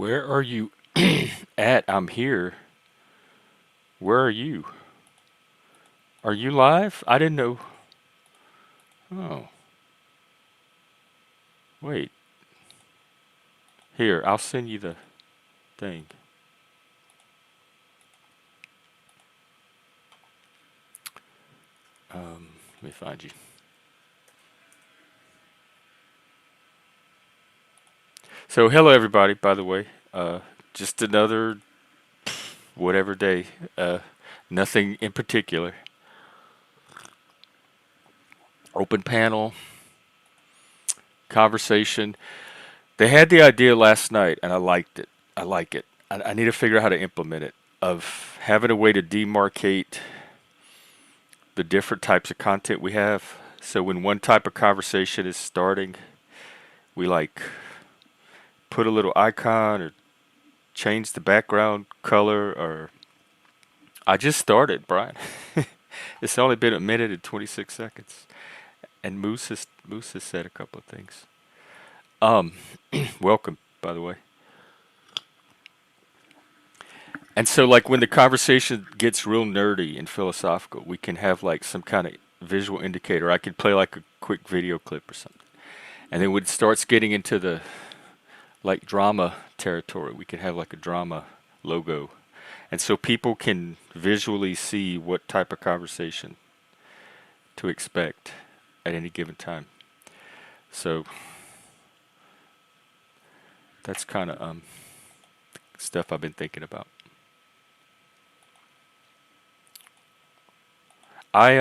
Where are you at? I'm here. Where are you? Are you live? I didn't know. Oh, wait. Here, I'll send you the thing. Let me find you. So, hello everybody, by the way. Just another whatever day. Uh, Nothing in particular. Open panel, conversation. They had the idea last night, and I liked it. I like it. I need to figure out how to implement it. Of having a way to demarcate the different types of content we have. So when one type of conversation is starting, we like put a little icon or change the background color or I just started, Brian. It's only been a minute and 26 seconds. And Moose has said a couple of things. Um Welcome, by the way. And so like when the conversation gets real nerdy and philosophical, we can have like some kind of visual indicator. I could play like a quick video clip or something. And then when it starts getting into the like drama territory, we can have like a drama logo. And so people can visually see what type of conversation to expect at any given time. So that's kind of stuff I've been thinking about. I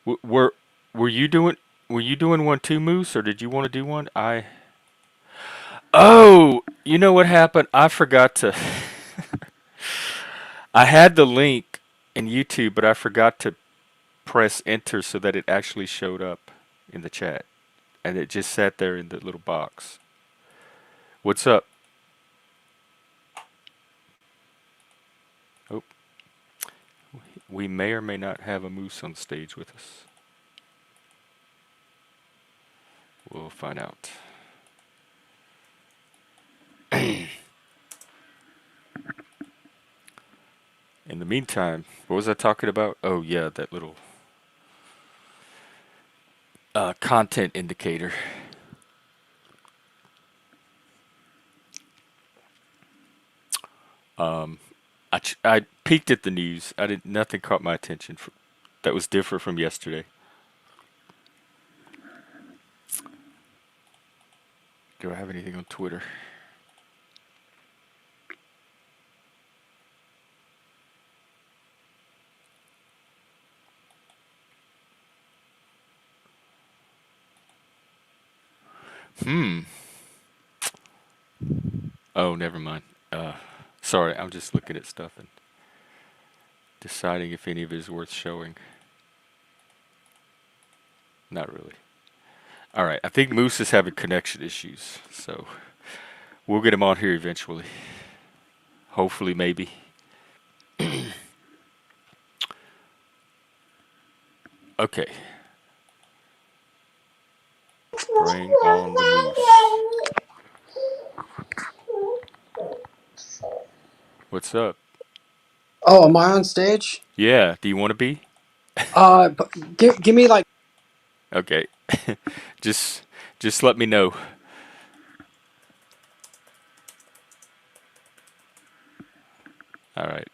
w- were were you doing one too, Moose, or did you want to do one? Oh, you know what happened? I forgot to. I had the link in YouTube, but I forgot to press enter so that it actually showed up in the chat, and it just sat there in the little box. What's up? Oh, we may or may not have a Moose on stage with us. We'll find out. In the meantime, what was I talking about? Oh yeah, that little content indicator. Um, I peeked at the news. I did nothing caught my attention that was different from yesterday. Do I have anything on Twitter? Hmm. Oh, never mind. Uh, Sorry, I'm just looking at stuff and deciding if any of it is worth showing. Not really. All right, I think Moose is having connection issues, so we'll get him on here eventually. Hopefully, maybe. Okay, bring on the Moose. What's up? Oh, am I on stage? Yeah, do you want to be? Give me like. Okay, just just let me know. All right.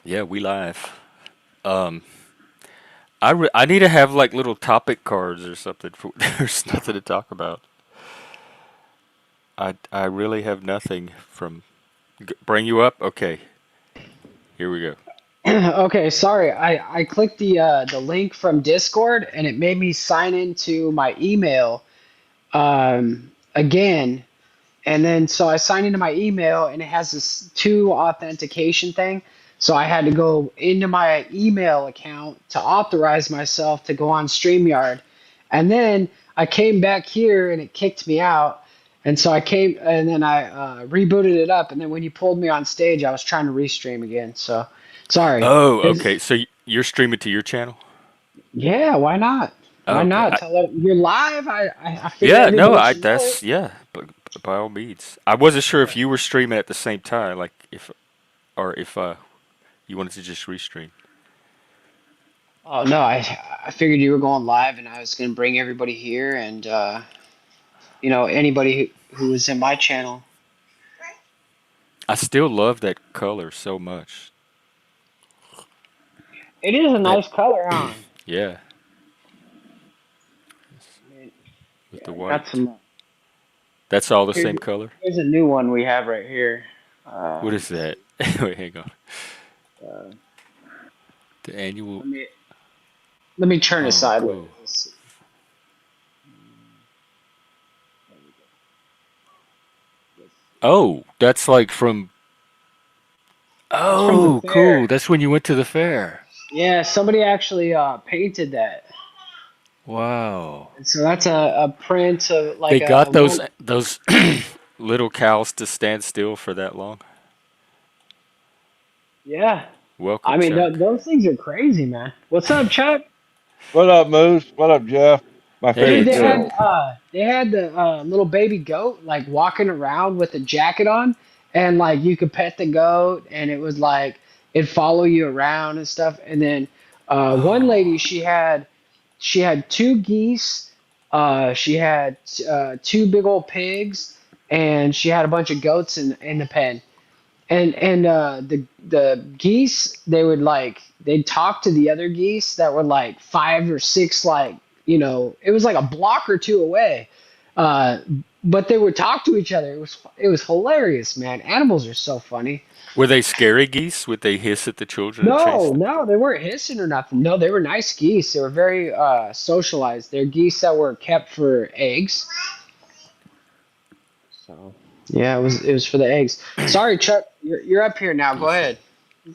Yeah, we live. Um, I need to have like little topic cards or something. There's nothing to talk about. I really have nothing from. Bring you up? Okay, here we go. Okay, sorry. I clicked the link from Discord and it made me sign into my email again. And then so I signed into my email and it has this two authentication thing. So I had to go into my email account to authorize myself to go on StreamYard. And then I came back here and it kicked me out. And so I came and then I rebooted it up. And then when you pulled me on stage, I was trying to restream again. So sorry. Oh, okay. So you're streaming to your channel? Yeah, why not? Oh, Why okay. not? Tell it you're live. I figure Yeah, no, everybody should know it. but by all means. I wasn't sure if you were streaming at the same time, like if or if you wanted to just restream. Oh no, I figured you were going live, and I was gonna bring everybody here, and anybody who was in my channel. I still love that color so much. It is a That nice color, huh? yeah, I mean, with yeah, the I got white. some. That's all the Here's same color. here's a new one we have right here. What is that? Wait, hang on. Uh, The annual. let me let me turn it Oh, sideways. cool. Let's see. There we go. Let's see. Oh, that's like from. That's from the Oh, fair. cool. That's when you went to the fair. Yeah, somebody actually painted that, Wow. and so that's a print of like They a got one. those little cows to stand still for that long. Yeah, Welcome, I mean Chuck. those things are crazy, man. What's up, Chuck? What up, Moose? What up, Jeff? My Hey, Dude, favorite Chuck. girl. they had the little baby goat like walking around with a jacket on, and like you could pet the goat, and it was like it'd follow you around and stuff. And then one Oh, lady, she had two geese, she had two big old pigs, and she had a bunch of goats in the pen. And the geese, they would like they'd talk to the other geese that were like five or six, like it was like a block or two away, uh but they would talk to each other. It was hilarious, man. Animals are so funny. were they scary geese? Would they hiss at the children and chase No, them? no, they weren't hissing or nothing. No, they were nice geese. They were very socialized. They're geese that were kept for eggs. So yeah, it was for the eggs. Sorry, Chuck, you're up here now. Go Listen. ahead.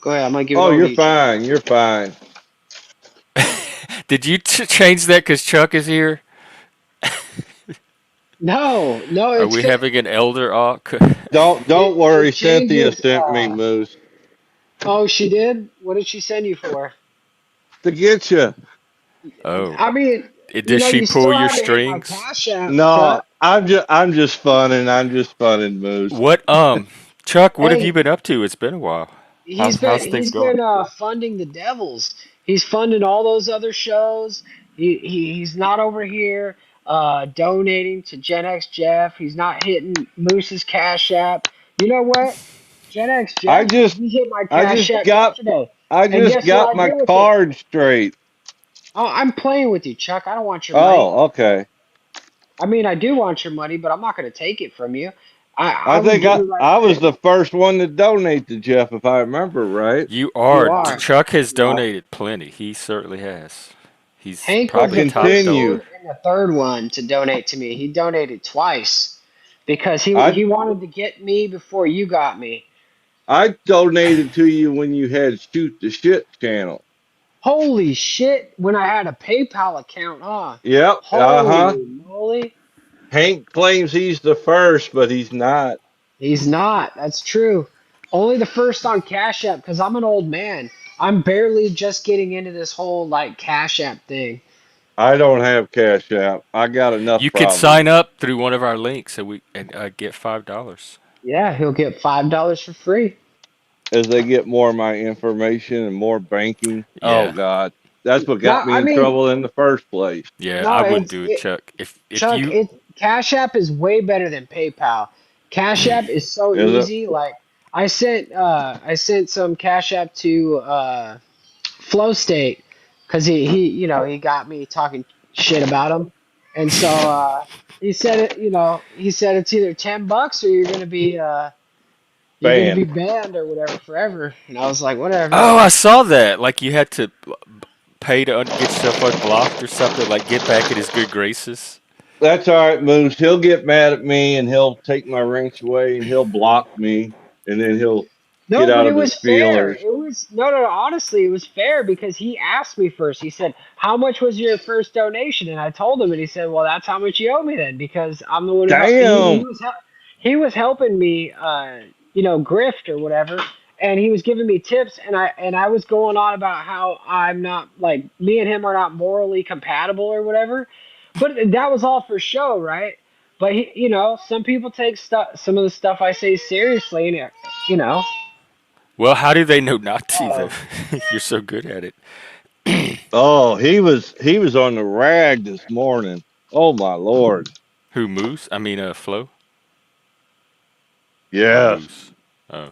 Go ahead. I'm gonna give it Oh, over to you're you, Chuck. fine. You're fine. Did you change that because Chuck is here? No, no, Are it's we good. having an elder awk? Don't It worry. Cynthia changes. sent me Moose Oh, she did. What did she send you for? to get you. Oh, I mean, does she you pull still your haven't hit my strings? cash app, No, Chuck. I'm just funning. I'm just funning, Moose. What Chuck? What have you Hey, been up to? It's been a while. he's been How's things he's going? been funding the Devils. He's funding all those other shows. He's not over here donating to Gen X Jeff. He's not hitting Moose's cash app. You know what? Gen X I Jeff, just he hit my I cash just app got yesterday. I And just guess what got I my did with it? card straight. Oh, I'm playing with you, Chuck. I don't want your money. Oh, okay. I mean, I do want your money, but I'm not going to take it from you. I I would think give I you right I was back. the first one to donate to Jeff, if I remember right. You You are. are. Chuck has You are. donated plenty. He certainly has. He's Hank I was probably the top first continue. one donor. and the third one to donate to me. He donated twice because I he wanted to get me before you got me. I donated to you when you had Shoot the Shit channel. Holy shit! When I had a PayPal account, huh? Yep. Uh-huh. Holy moly! Hank claims he's the first, but he's not. He's not. That's true. Only the first on Cash App because I'm an old man. I'm barely just getting into this whole like Cash App thing. I don't have Cash App. I got enough You can problems. sign up through one of our links and get $5. Yeah, he'll get $5 for free. As they get more of my information and more banking. Oh Yeah, God. That's what No, got me I in mean, trouble in the first place. yeah. no, I wouldn't do it, Chuck. If Chuck, you Cash App is way better than PayPal. Cash App is so Is it? easy. Like I sent some Cash App to Flow State because he got me talking shit about him, and so he said he said it's either $10 or you're gonna be Banned. banned or whatever forever. And I was like, whatever. Oh, I saw that. Like you had to pay to get yourself unblocked or something. Like get back in his good graces. That's all right, Moose. He'll get mad at me and he'll take my ranks away and he'll block me and then he'll get No, but out it of his was fair. feelers. It was no. Honestly, it was fair because he asked me first. He said, "How much was your first donation?" And I told him, and he said, "Well, that's how much you owe me then, because I'm the one who helped." Damn. He was helping me, grift or whatever. and he was giving me tips, and I was going on about how I'm not like me and him are not morally compatible or whatever, but that was all for show, right? But he, some people take some of the stuff I say seriously, and you know, Well, how do they know not to though? uh, You're so good at it. Oh, he was on the rag this morning. Oh my lord. Who Moose? I mean, Flo or Yes. Moose? Oh,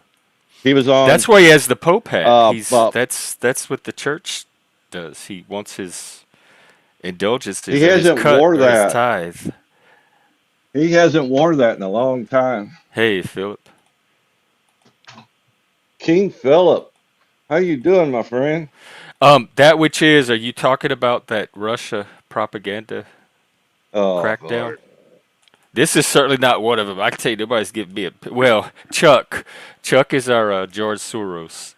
He was on that's why he has the Pope hat. He's but that's what the church does. He wants his he indulgences or his hasn't cut wore or his that. tithe. He hasn't worn that in a long time. Hey, Philip. King Philip, how you doing, my friend? That which is, are you talking about that Russia propaganda Oh crackdown? Lord. This is certainly not one of them. I can tell you, nobody's giving me a. Well, Chuck. Chuck is our George Soros.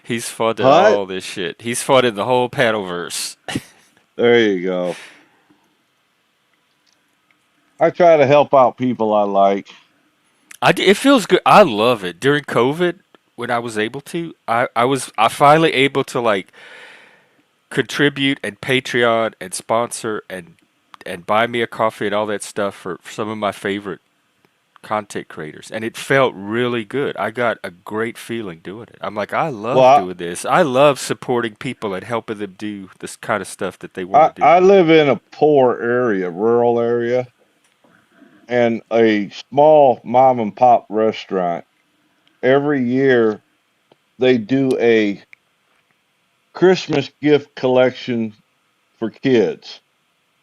He's funded What? all this shit. He's funded the whole Paddleverse. There you go. I try to help out people I like. It feels good. I love it. During COVID, when I was able to, I finally able to like contribute and Patreon and sponsor and buy me a coffee and all that stuff for some of my favorite content creators, and it felt really good. I got a great feeling doing it. I'm like, I love Well, doing this. I love supporting people and helping them do this kind of stuff that they want I, to do. I live in a poor area, rural area, and a small mom and pop restaurant. Every year they do a Christmas gift collection for kids.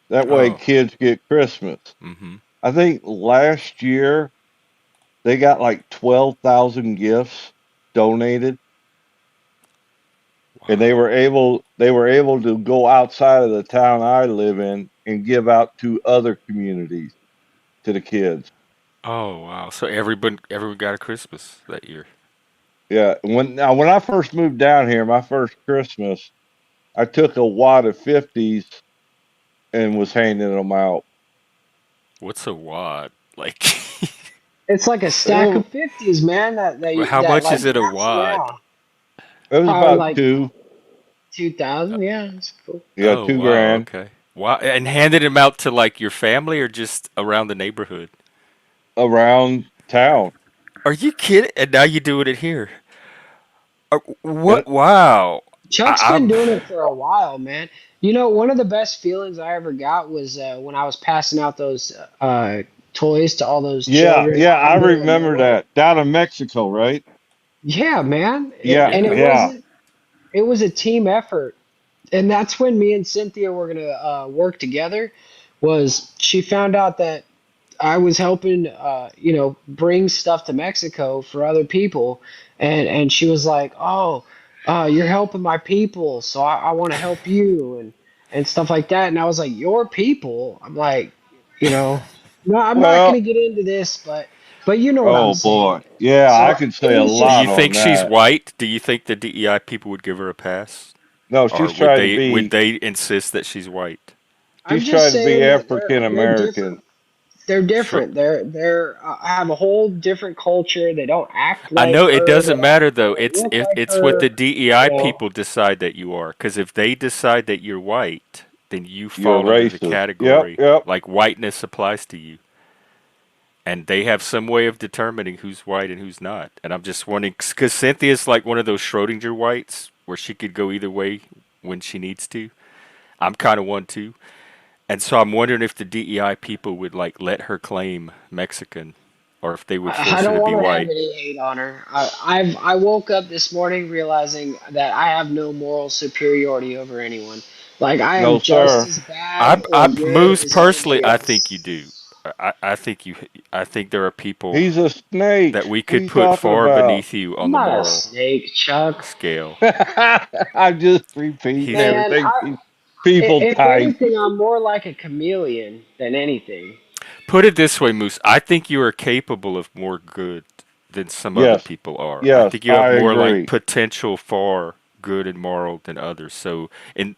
That way Oh, kids get Christmas. mm-hmm. I think last year they got like 12,000 gifts donated, and Wow. they were able to go outside of the town I live in and give out to other communities to the kids. Oh, wow. So everyone got a Christmas that year. Yeah, when I first moved down here, my first Christmas, I took a wad of 50s and was handing them out. What's a wad? Like, it's like a It stack was, of 50s, man. how That much like is it a pass wad? around. it was Probably about like two, 2,000. Yeah, that's cool. yeah, Oh, two wow. grand Okay. Wow. And handed them out to like your family or just around the neighborhood? around town. Are you kidding? And now you doing it here? And What? Wow. Chuck's been I'm. doing it for a while, man. One of the best feelings I ever got was when I was passing out those toys to all those yeah, children yeah, out in I the middle of remember nowhere. that down in Mexico, right? Yeah, man. Yeah, And Yeah. yeah. it was a team effort. And that's when me and Cynthia were gonna work together. Was she found out that I was helping, bring stuff to Mexico for other people, and she was like, "Oh, you're helping my people, so I want to help you and stuff like that." And I was like, "Your people?" I'm like, you know, no, I'm not Well, gonna get into this, but you know what I'm oh saying. boy, yeah, I So could it say a was Do just, lot you on think she's that. white? Do you think the DEI people would give her a pass, No, or would they insist that she's white? I'm she's just trying to be saying that African they're American. different. They're So, different. They're have a whole different culture. They don't act I like know it her. doesn't matter though. They don't look If like it's what the her. DEI You know, people decide that you are. Because if they decide that you're white, then you You're fall under the racist. Yep, category yep. like whiteness applies to you, and they have some way of determining who's white and who's not. And I'm just wondering because Cynthia's like one of those Schrodinger whites where she could go either way when she needs to. I'm kind of one too. And so I'm wondering if the DEI people would like let her claim Mexican, or if they would I force her don't to be want to have white. any hate on her. I woke up this morning realizing that I have no moral superiority over anyone. Like I No, am just sir. as bad or I good Moose as personally, anybody I think you else. do. I think you. I think there are people He's a that snake. we What are could you put talking far about? beneath you I'm on the not a moral snake, Chuck. scale. I'm just repeating He's Man, everything people if type. anything, I'm more like a chameleon than anything. put it this way, Moose. I think you are capable of more good than some other Yes, people are. I yes, think you have I more like agree. potential for good and moral than others. So in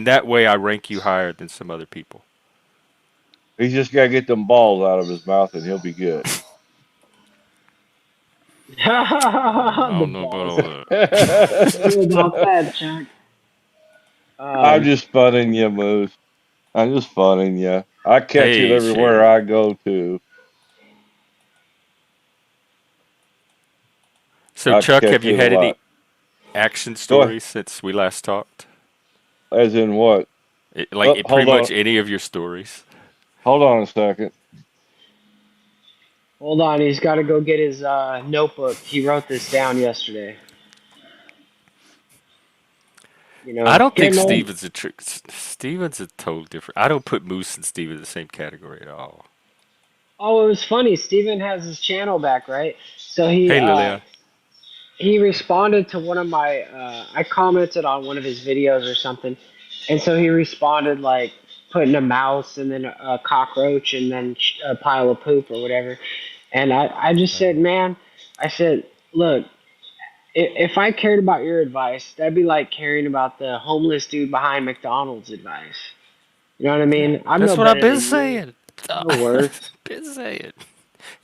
that way, I rank you higher than some other people. He's just got to get them balls out of his mouth and he'll be good. I The don't know about balls. all Tell me about that, Chuck. I'm Um, just funning you, Moose. I'm just funning you. I catch it Hey, everywhere Shady. I go to. So, I Chuck, have catch you it a had any lot. action Go ahead. stories since we last talked? As in what? Pretty Hold much on. any of your stories. Hold on a second. hold on, he's got to go get his notebook. He wrote this down yesterday. I don't think Getting old. Steven's a trick. Steven's a total different. I don't put Moose and Steven in the same category at all. Oh, it was funny. Steven has his channel back, right? So he Hey, uh, Lilia. he responded to one of my. I commented on one of his videos or something, and so he responded like putting a mouse and then a cockroach and then a pile of poop or whatever. And I just said, man, I said, look, if I cared about your advice, that'd be like caring about the homeless dude behind McDonald's advice. You know what I Yeah, mean? I'm that's no what I've better been than you. saying. No worse. Been saying.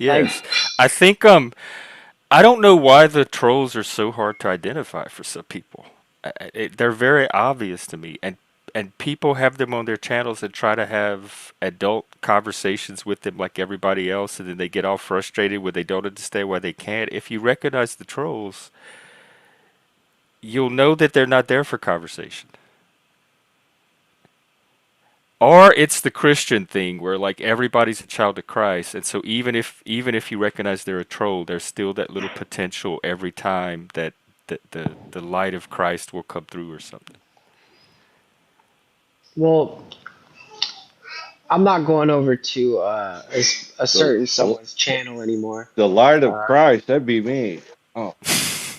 Like, Yes, I think I don't know why the trolls are so hard to identify for some people. They're very obvious to me, and people have them on their channels and try to have adult conversations with them like everybody else, and then they get all frustrated when they don't understand why they can't. If you recognize the trolls, you'll know that they're not there for conversation. Or it's the Christian thing where like everybody's a child of Christ, and so even if you recognize they're a troll, there's still that little potential every time that the light of Christ will come through or something. well, I'm not going over to a The, certain the someone's channel anymore. the light of Uh, Christ, that'd be me. Oh,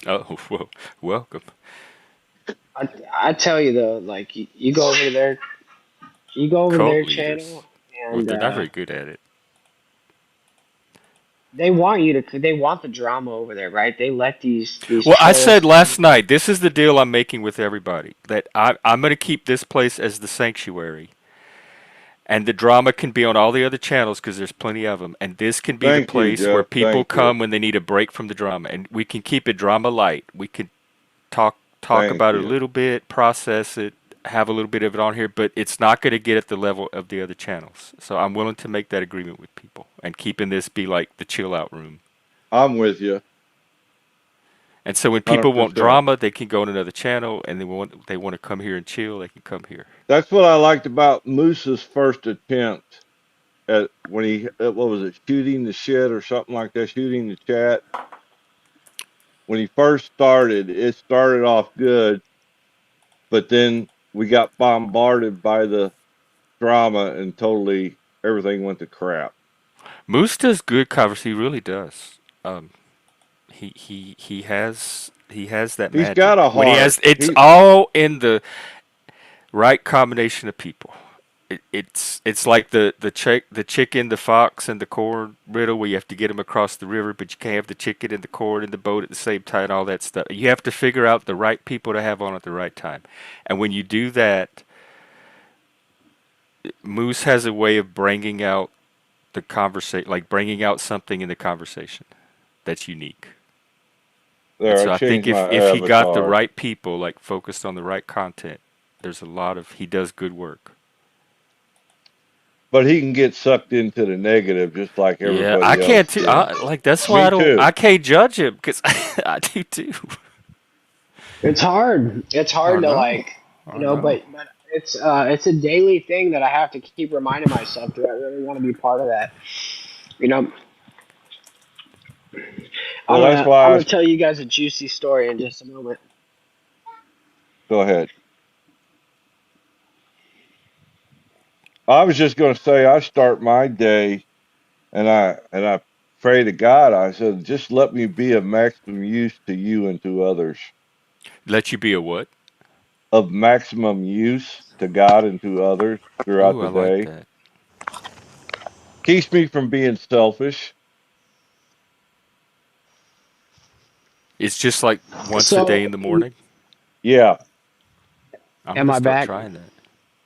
Oh, well, welcome. I I tell you though, like you go over there, you go over to Cult their leaders. channel, Well, and they're not very good at it. they want you to, they want the drama over there, right? They let these Well, I trolls said come last in. night, this is the deal I'm making with everybody that I'm going to keep this place as the sanctuary. And the drama can be on all the other channels because there's plenty of them. And this can be the thank you, place where Jeff. people Thank you. come when they need a break from the drama. And we can keep it drama light. We can talk Thank about it a you. little bit, process it, have a little bit of it on here, but it's not going to get at the level of the other channels. So I'm willing to make that agreement with people and keeping this be like the chill out room. I'm with you, And so when people want 100%. drama, they can go on another channel, and they want to come here and chill, they can come here. That's what I liked about Moose's first attempt at when he, what was it, shooting the shit or something like that, shooting the chat. When he first started, it started off good, but then we got bombarded by the drama and totally everything went to crap. Moose does good covers. He really does. Um, he has that He's magic got a when he heart. has it's all in the right combination of people. It's like the chicken, the fox, and the corn riddle where you have to get them across the river, but you can't have the chicken and the corn and the boat at the same time. All that stuff. You have to figure out the right people to have on at the right time, and when you do that, Moose has a way of bringing out the conversation, like bringing out something in the conversation that's unique. And There, I so I think changed my if he got the avatar. right people, like focused on the right content, there's a lot of he does good work. But he can get sucked into the negative just like Yeah, I everybody else can't too. can. Like that's why Me too. I can't judge him because I do too. It's hard. It's I hard to know, like, I know. but it's a daily thing that I have to keep reminding myself. Do I really want to be part of that? You know, Well, that's I'm why gonna tell you guys a juicy story in just a moment. go ahead. I was just going to say I start my day and I pray to God. I said, just let me be of maximum use to you and to others. Let you be a what? Of maximum use to God and to others throughout Ooh, the I like day. that. Keeps me from being selfish. It's just like once a day So, in the morning. Yeah, I'm am gonna I start back? trying that.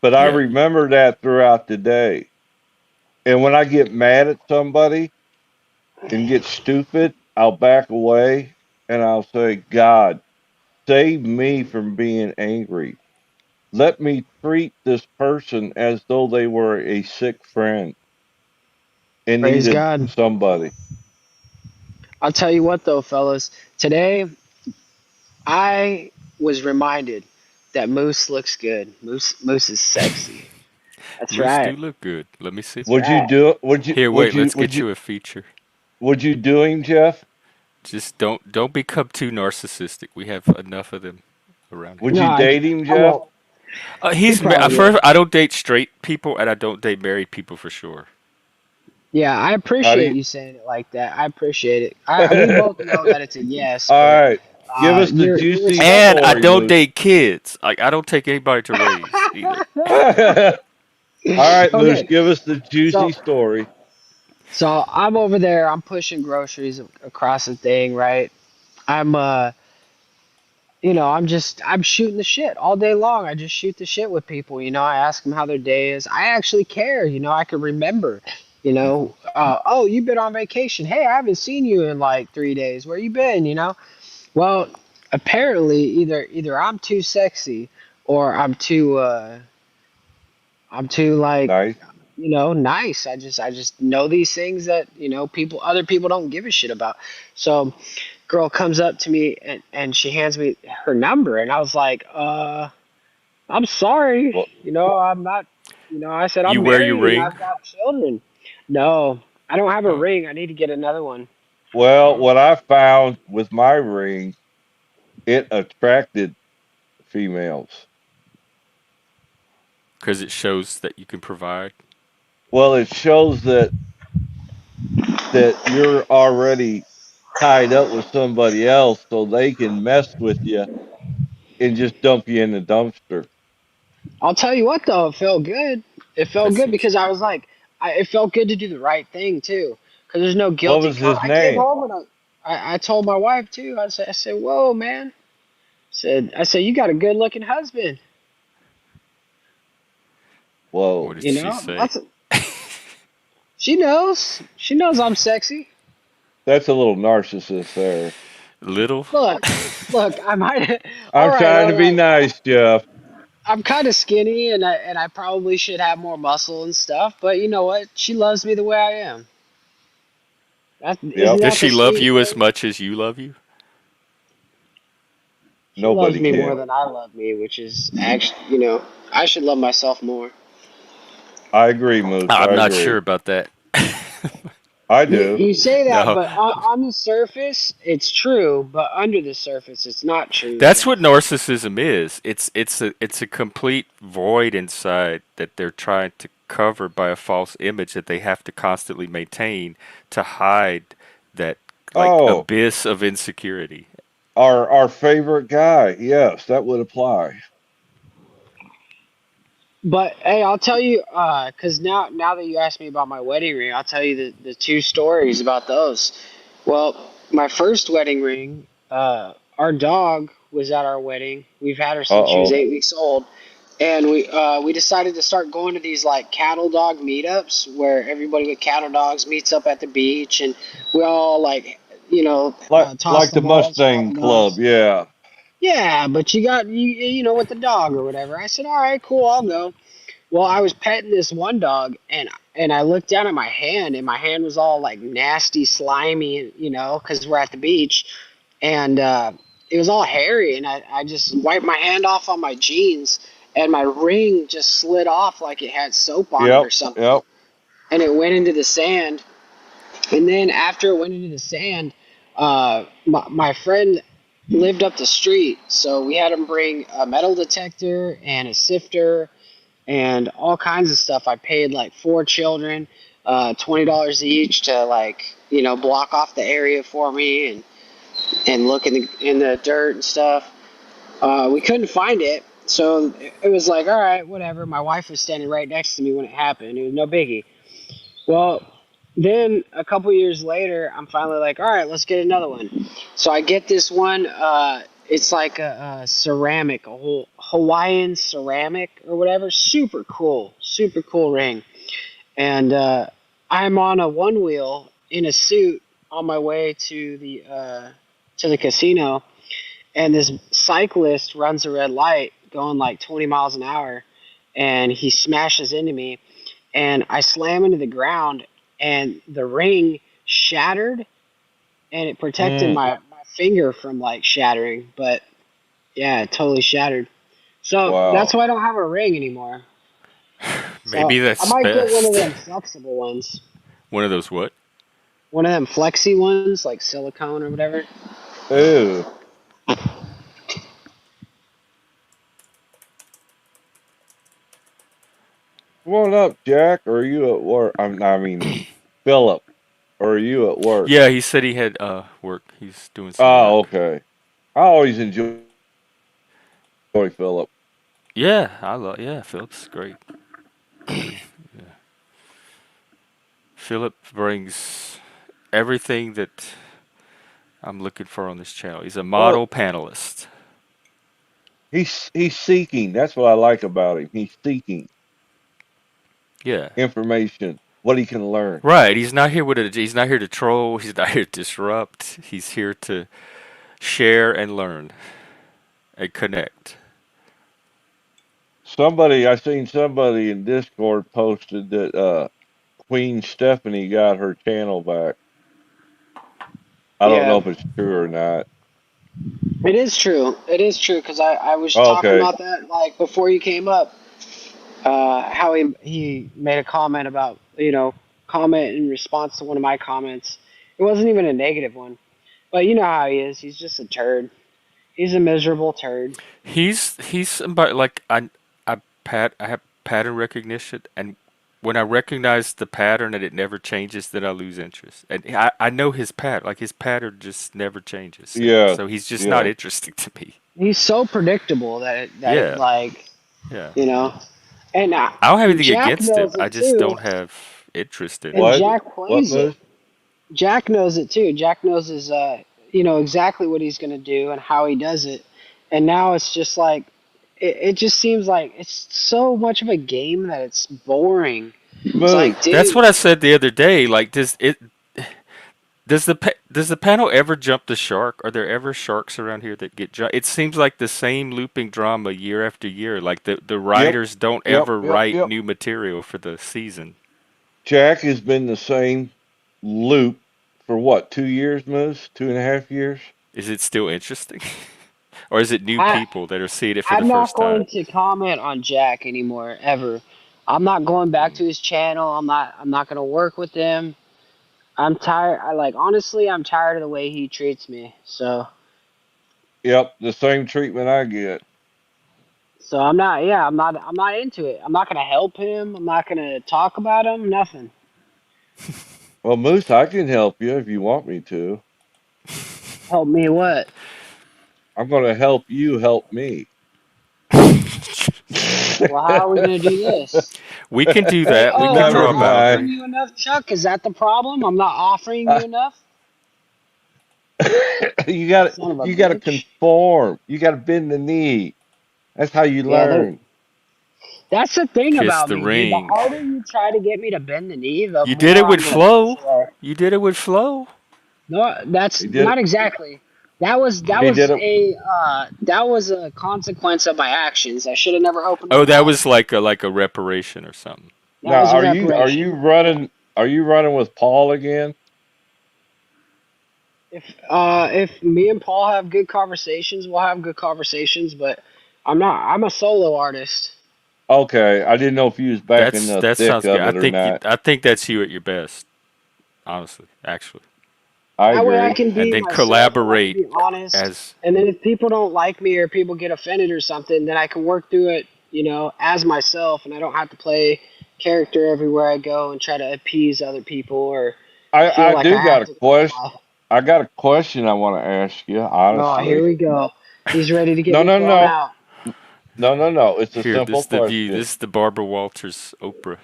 but I Yeah, remember that throughout the day. And when I get mad at somebody and get stupid, I'll back away and I'll say, God, save me from being angry. Let me treat this person as though they were a sick friend and Praise needed God. somebody. I'll tell you what though, fellas. Today I was reminded that Moose looks good. Moose is sexy. That's Moose right. do look good. Let me see. That's Would you right. do? Would you? Here, Would wait. you? Let's Would get you? you a feature. Would you do him, Jeff? Just don't become too narcissistic. We have enough of them around Would here. No, you I, date him, I Jeff? won't. He At probably first. will. I don't date straight people, and I don't date married people for sure. Yeah, I How do appreciate you? you saying it like that. I appreciate it. We both know that it's a yes, All but right. Give us the you're juicy And I respectful. story, don't Moose. date kids. Like I don't take anybody to raise either. All right, Moose. Okay, Give us the juicy so story. I'm over there. I'm pushing groceries across the thing, right? I'm I'm shooting the shit all day long. I just shoot the shit with people. I ask them how their day is. I actually care. I can remember. Oh, you've been on vacation. Hey, I haven't seen you in like 3 days. Where you been? Well, apparently, either I'm too sexy or I'm too like Nice. nice. I just know these things that other people don't give a shit about. So girl comes up to me and she hands me her number and I was like, I'm sorry. Well, I'm not, I said You I'm wear your married and ring? I've got children. No, I don't have a Oh, ring. I need to get another one. well, oh, what I found with my ring, it attracted females. because it shows that you can provide. Well, it shows that you're already tied up with somebody else, so they can mess with you and just dump you in the dumpster. I'll tell you what though, it felt good. It That felt good seems. because I was like, it felt good to do the right thing too. Because there's no What guilty. was his I came name? home and I told my wife too. I said, whoa, man. I said, you got a good looking husband. What Whoa, did she say? That's she knows. She knows I'm sexy. that's a little narcissist there. Little. Look, look. I might. All I'm right, trying all to be right. nice, Jeff. I'm kind of skinny, and I probably should have more muscle and stuff. But you know what? She loves me the way I am. Isn't Yep, Does that the she love sweet you as thing? much as you love you? She loves nobody me more can. than I love me, which is actually, I should love myself more. I agree, Moose. I'm I not sure agree. about that. I You do. you say that, No, but on the surface, it's true. But under the surface, it's not true, that's what Jeff. narcissism is. It's a complete void inside that they're trying to cover by a false image that they have to constantly maintain to hide that like Oh, abyss of insecurity. our favorite guy. Yes, that would apply. But hey, I'll tell you, cause now that you asked me about my wedding ring, I'll tell you the two stories about those. Well, my first wedding ring, our dog was at our wedding. We've had her Uh since she was oh. 8 weeks old, and we decided to start going to these like cattle dog meetups where everybody with cattle dogs meets up at the beach, and we all like toss Like the the balls for all Mustang the Club. dogs. Yeah. Yeah, but you got with the dog or whatever. I said, all right, cool, I'll go. Well, I was petting this one dog, and I looked down at my hand, and my hand was all like nasty, slimy, because we're at the beach, and it was all hairy, and I just wiped my hand off on my jeans, and my ring just slid off like it had soap on it Yep. or something, Yep. and it went into the sand. And then after it went into the sand, my friend lived up the street, so we had him bring a metal detector and a sifter and all kinds of stuff. I paid like four children, $20 each to block off the area for me and look in the dirt and stuff. We couldn't find it, so it was like, all right, whatever. My wife was standing right next to me when it happened. It was no biggie. Well, then a couple years later, I'm finally like, all right, let's get another one. So I get this one. It's like a ceramic, a whole Hawaiian ceramic or whatever. Super cool ring. And I'm on a one wheel in a suit on my way to the casino, and this cyclist runs a red light going like 20 miles an hour, and he smashes into me, and I slam into the ground, and the ring shattered, and it protected Mm, my finger from like shattering, but yeah, it totally shattered. So that's wow. why I don't have a ring anymore. So Maybe I that's might get one of best. them flexible ones. One of those what? One of them flexi ones, like silicone or whatever. Ew. Come on up, Jack. Or are you at work? I mean, Philip. Or are you at work? Yeah, he said he had work. He's doing some Oh, work. okay. I always enjoy Philip. Yeah, I love. Yeah, Philip's great. Yeah. Philip brings everything that I'm looking for on this channel. He's a Well, model panelist. he's seeking. That's what I like about him. He's seeking Yeah. information, what he can learn. Right. He's not here with a. He's not here to troll. He's not here to disrupt. He's here to share and learn and connect. I seen somebody in Discord posted that Queen Stephanie got her channel back. I don't know Yeah, if it's true or not. it is true. It is true because I was talking Okay. about that like before you came up. How he made a comment about comment in response to one of my comments. It wasn't even a negative one, but you know how he is. He's just a turd. He's a miserable turd. He's somebody like I have pattern recognition, and when I recognize the pattern and it never changes, then I lose interest. And I know his pattern, like his pattern just never changes, and Yeah. so he's just not Yeah. interesting to me. He's so predictable that it Yeah, like yeah. you know, and I don't have anything Jack against him. knows I it just too, don't have interest in and him. What? Jack What plays it. moose? Jack knows it too. Jack knows his exactly what he's gonna do and how he does it. And now it's just like it just seems like it's so much of a game that it's boring. It's Moose. like, That's dude, what I said the other day. Like, does the panel ever jump the shark? Are there ever sharks around here that get jumped? It seems like the same looping drama year after year. Like the Yep. writers don't Yep. ever Yep. write Yep. new material for the season. Jack has been the same loop for what, 2 years, Moose? 2.5 years? Is it still interesting? Or is it new I people that are seeing it for the I'm not first going time? to comment on Jack anymore ever. I'm not going back Mm. to his channel. I'm not gonna work with him. I'm tired. I like honestly, I'm tired of the way he treats me. Yep. The same treatment I get. So I'm not. Yeah, I'm not into it. I'm not gonna help him. I'm not gonna talk about him. Nothing. Well, Moose, I can help you if you want me to. Help me what? I'm going to help you help me. Well, how are we gonna do this? We can do Hey, that. We oh, can I'm draw Never a not offering mind. boundary. you enough, Chuck. Is that the problem? I'm not offering you enough. you got Son of a you got to bitch. conform. You got to bend the knee. That's how you Yeah, learn. that's the thing Kiss about the me, dude. The ring. harder you try to get me to bend the knee, the You did it more with I'm gonna push flow. away. You did it with flow. No, that's He did not it. exactly. That was that He did was it. a consequence of my actions. I should have never opened my Oh, that mouth. was like a reparation or something. That Now, was a are you reparation. running? Are you running with Paul again? If me and Paul have good conversations, we'll have good conversations. But I'm not. I'm a solo artist. Okay, I didn't know if you was back in the That thick sounds good. of it or not. I think that's you at your best. Honestly, actually, I That way I agree. can and be then myself and I can collaborate be honest. as And then if people don't like me or people get offended or something, then I can work through it, as myself, and I don't have to play character everywhere I go and try to appease other people or feel I like do I got have a to question. comply. I got a question I want to ask you, Oh, here honestly. we go. He's ready to get No, me no, thrown no, out. no, no, no. It's a here. This simple is the view. question. This is the Barbara Walters Oprah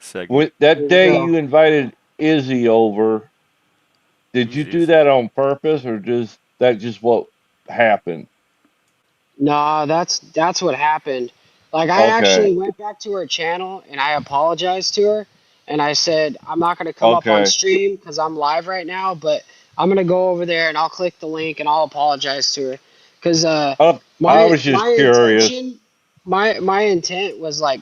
segment. When that Here we day go. you invited Izzy over, did you Who's do Izzy? that on purpose or just what happened? Nah, that's what happened. Like I Okay. actually went back to her channel and I apologized to her, and I said I'm not going to come up on Okay. stream because I'm live right now, but I'm going to go over there and I'll click the link and I'll apologize to her because I my was just my curious. intention my intent was like,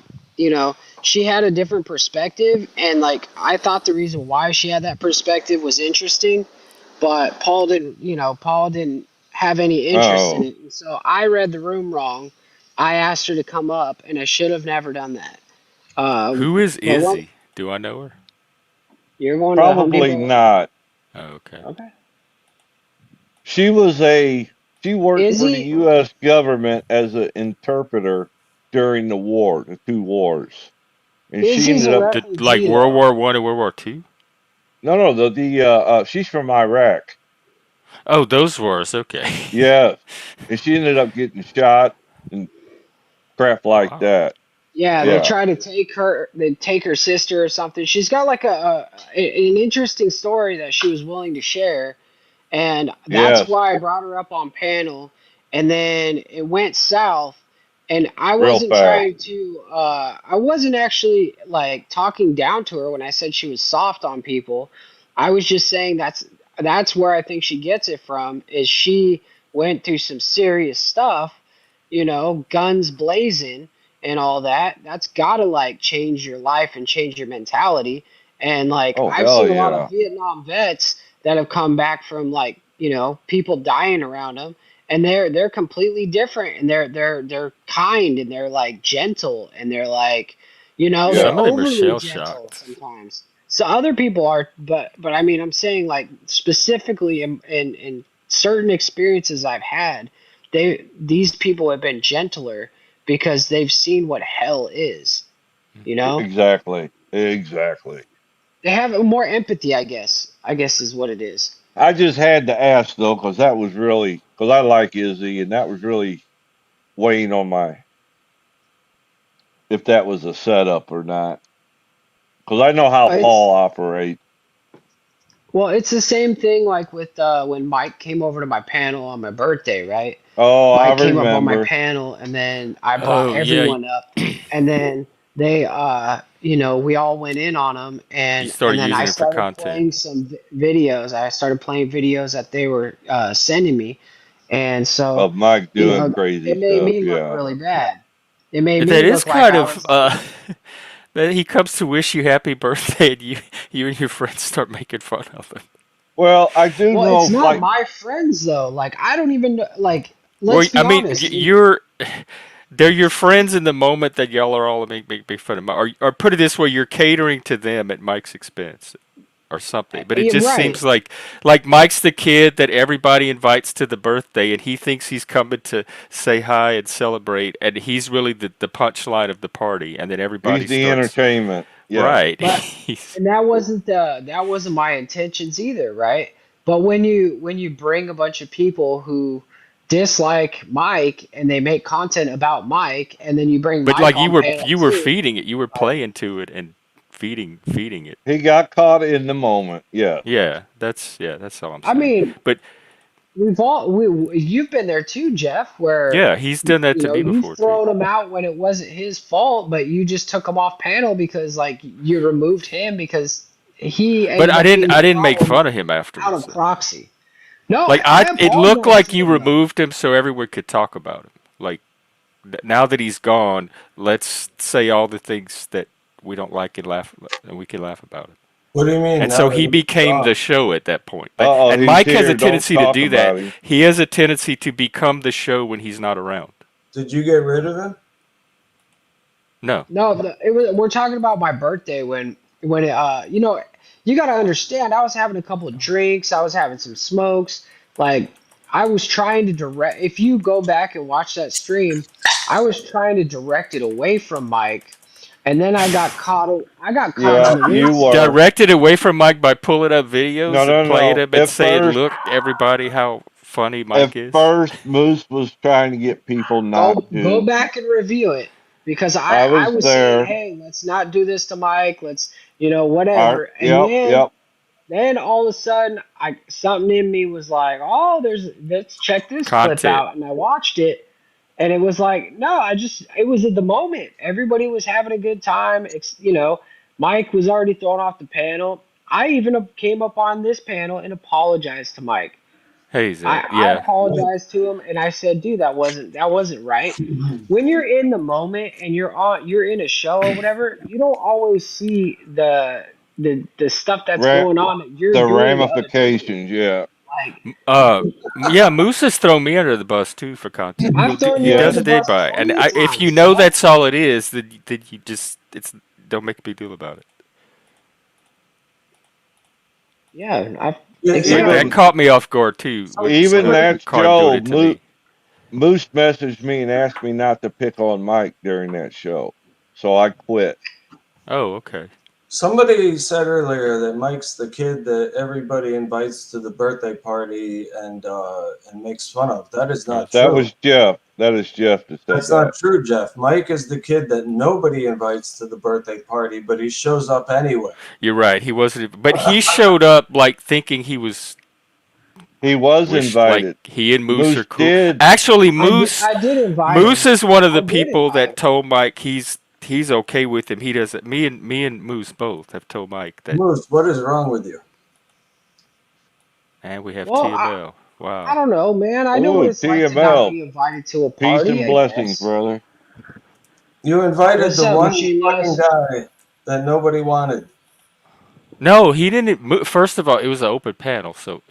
she had a different perspective, and like I thought the reason why she had that perspective was interesting, but Paul didn't have any interest in Oh, it. And so I read the room wrong. I asked her to come up, and I should have never done that. Who is But what Izzy? Do I know her? you're going to Home probably Depot? not. Oh, okay. Okay. She was a she worked Is for the he? U.S. government as an interpreter during the 2 wars, and she Izzy's ended a up. Like refugee World though. War One and World War Two? No, she's from Iraq. Oh, those wars. Okay. Yes, and she ended up getting shot and crap like Wow. that. Yeah, they Yeah. try to take her. They take her sister or something. She's got like an interesting story that she was willing to share, and that's Yes. why I brought her up on panel. And then it went south, and Real fast. I wasn't actually like talking down to her when I said she was soft on people. I was just saying that's where I think she gets it from, is she went through some serious stuff, guns blazing and all that. That's got to like change your life and change your mentality. And like Oh I've hell seen a lot of yeah. Vietnam vets that have come back from like, people dying around them, and they're completely different, and they're kind, and they're like gentle, and they're like, they're Yeah. Some of them are overly shell gentle shocked. sometimes. So other people are, but I mean, I'm saying like specifically in certain experiences I've had, these people have been gentler because they've seen what hell is. You know, Exactly. Exactly. they have more empathy, I guess. I guess is what it is. I just had to ask though, because that was really because I like Izzy, and that was really weighing on my if that was a setup or not. Because I know how It's Paul operates. Well, it's the same thing like with when Mike came over to my panel on my birthday, right? Oh, I Mike came up on my remember. panel, and then I brought Oh yeah, everyone up, and then they, we all went in on them, you and started then I using it for started content. playing some videos. I started playing videos that they were sending me, and so, Of Mike you doing know, crazy it made stuff. me look Yeah. really bad. It made That me is look like kind I of was like, that he comes to wish you happy birthday, and you and your friends start making fun of him. Well, I do well, know, it's not like, my friends though. Like I don't even like. Well, Let's I be mean, honest. they're your friends in the moment that y'all are all make fun of Mike. Or put it this way, you're catering to them at Mike's expense or something. But it Yeah, just right. seems like Mike's the kid that everybody invites to the birthday, and he thinks he's coming to say hi and celebrate, and he's really the punchline of the party, and then everybody he's the starts entertainment. Yes. right. But He's, and that wasn't my intentions either, right? But when you bring a bunch of people who dislike Mike and they make content about Mike, and then you bring but Mike like on panel you were too, feeding it, you were like playing to it and feeding it. He got caught in the moment. Yes. Yeah, that's all I'm I saying. mean, But you've been there too, Jeff, where yeah, he's done that to me you've before too. thrown him out when it wasn't his fault, but you just took him off panel because like you removed him because he But ended I up didn't being the I didn't make problem fun of him out afterwards of though. proxy. No, Like I it looked apologize like to you him though. removed him so everyone could talk about him. Like now that he's gone, let's say all the things that we don't like and we can laugh about it. What do you mean And now so that he he's became the gone? show at that point. Uh oh, And he's Mike has a here. Don't tendency to talk do that. about him. He has a tendency to become the show when he's not around. Did you get rid of him? No. No, it was. We're talking about my birthday you got to understand. I was having a couple of drinks. I was having some smokes. Like I was trying to direct. If you go back and watch that stream, I was trying to direct it away from Mike, and then I got caught. I got caught in Yeah, the you weeds. were. Directed away from Mike by pulling up No, videos and no, playing no. them and saying, "Look, everybody, how funny At Mike is." first, Moose was trying to get people not Go to. back and review it because I I I was was saying, there. hey, let's not do this to Mike. Let's All right. whatever. And Yep, then yep. Then all of a sudden, something in me was like, "Oh, let's check this clip Content. out." And I watched it, and it was like, no, it was at the moment. Everybody was having a good time. Mike was already thrown off the panel. I even came up on this panel and apologized to Mike. Hey I, Zach, I yeah, apologized to him and I said, dude, that wasn't right. When you're in the moment and you're in a show or whatever, you don't always see the stuff that's Ra- going on that you're the doing to other people. ramifications, yeah. Like uh, yeah. Moose has thrown me under the bus too for content. I've thrown He you under does the it to bus anybody, and plenty of if you times, know Zach. that's all it is, then you just it's don't make a big deal about it. Yeah, I Yeah, Like that exactly. Even caught me off guard too even when I that caught him doing show, it to me. Moose messaged me and asked me not to pick on Mike during that show, so I quit. Oh, okay. somebody said earlier that Mike's the kid that everybody invites to the birthday party and makes fun of. That is not That true. was Jeff. That is Jeff that said That's not that. true, Jeff. Mike is the kid that nobody invites to the birthday party, but he shows up anyway. You're right. He wasn't, but he showed up like thinking he was He was wished like invited. he and Moose are Moose cool. did. Actually, I did Moose I did invite Moose him. is one of I the did people invite that him. told Mike he's okay with him. He doesn't. Me and Moose both have told Mike that, Moose, what is wrong with you? and we have Well, TML. I Wow. don't know, man. I know what Oh, it's like to not TML. be invited to a Peace party, and I blessings, guess. brother. You invited What's the up, one Machine fucking Laws? guy that nobody wanted. No, he didn't. First of all, it was an open panel, so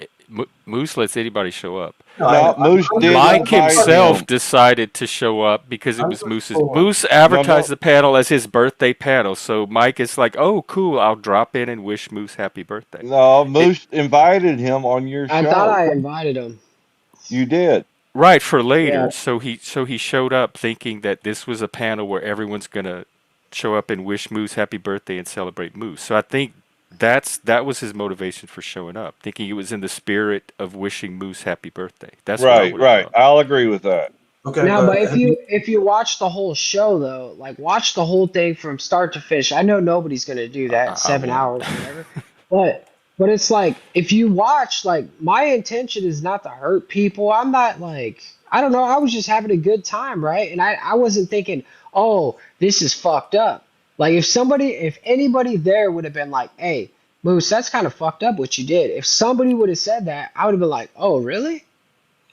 Moose lets anybody show up. No, I No, know. Moose I'm did just, I'm Mike just invite fucking. himself him. decided to show up because it I'm was just Moose's. fooling. Moose No, advertised no, the panel as his birthday panel, so Mike is like, "Oh, cool! I'll drop in and wish Moose happy birthday." no. It Moose invited him on your I thought show. I invited him. You did. right for Yeah. later, so he showed up thinking that this was a panel where everyone's gonna show up and wish Moose happy birthday and celebrate Moose. So I think that was his motivation for showing up, thinking it was in the spirit of wishing Moose happy birthday. That's what I Right, would have right. thought. I'll agree with that. Okay, Now, but but if have you? you watch the whole show though, like watch the whole thing from start to finish. I know nobody's gonna do that I seven won't. hours or whatever, but it's like if you watch, like my intention is not to hurt people. I'm not like I don't know. I was just having a good time, right? And I wasn't thinking, oh, this is fucked up. Like if anybody there would have been like, hey, Moose, that's kind of fucked up what you did. If somebody would have said that, I would have been like, oh, really?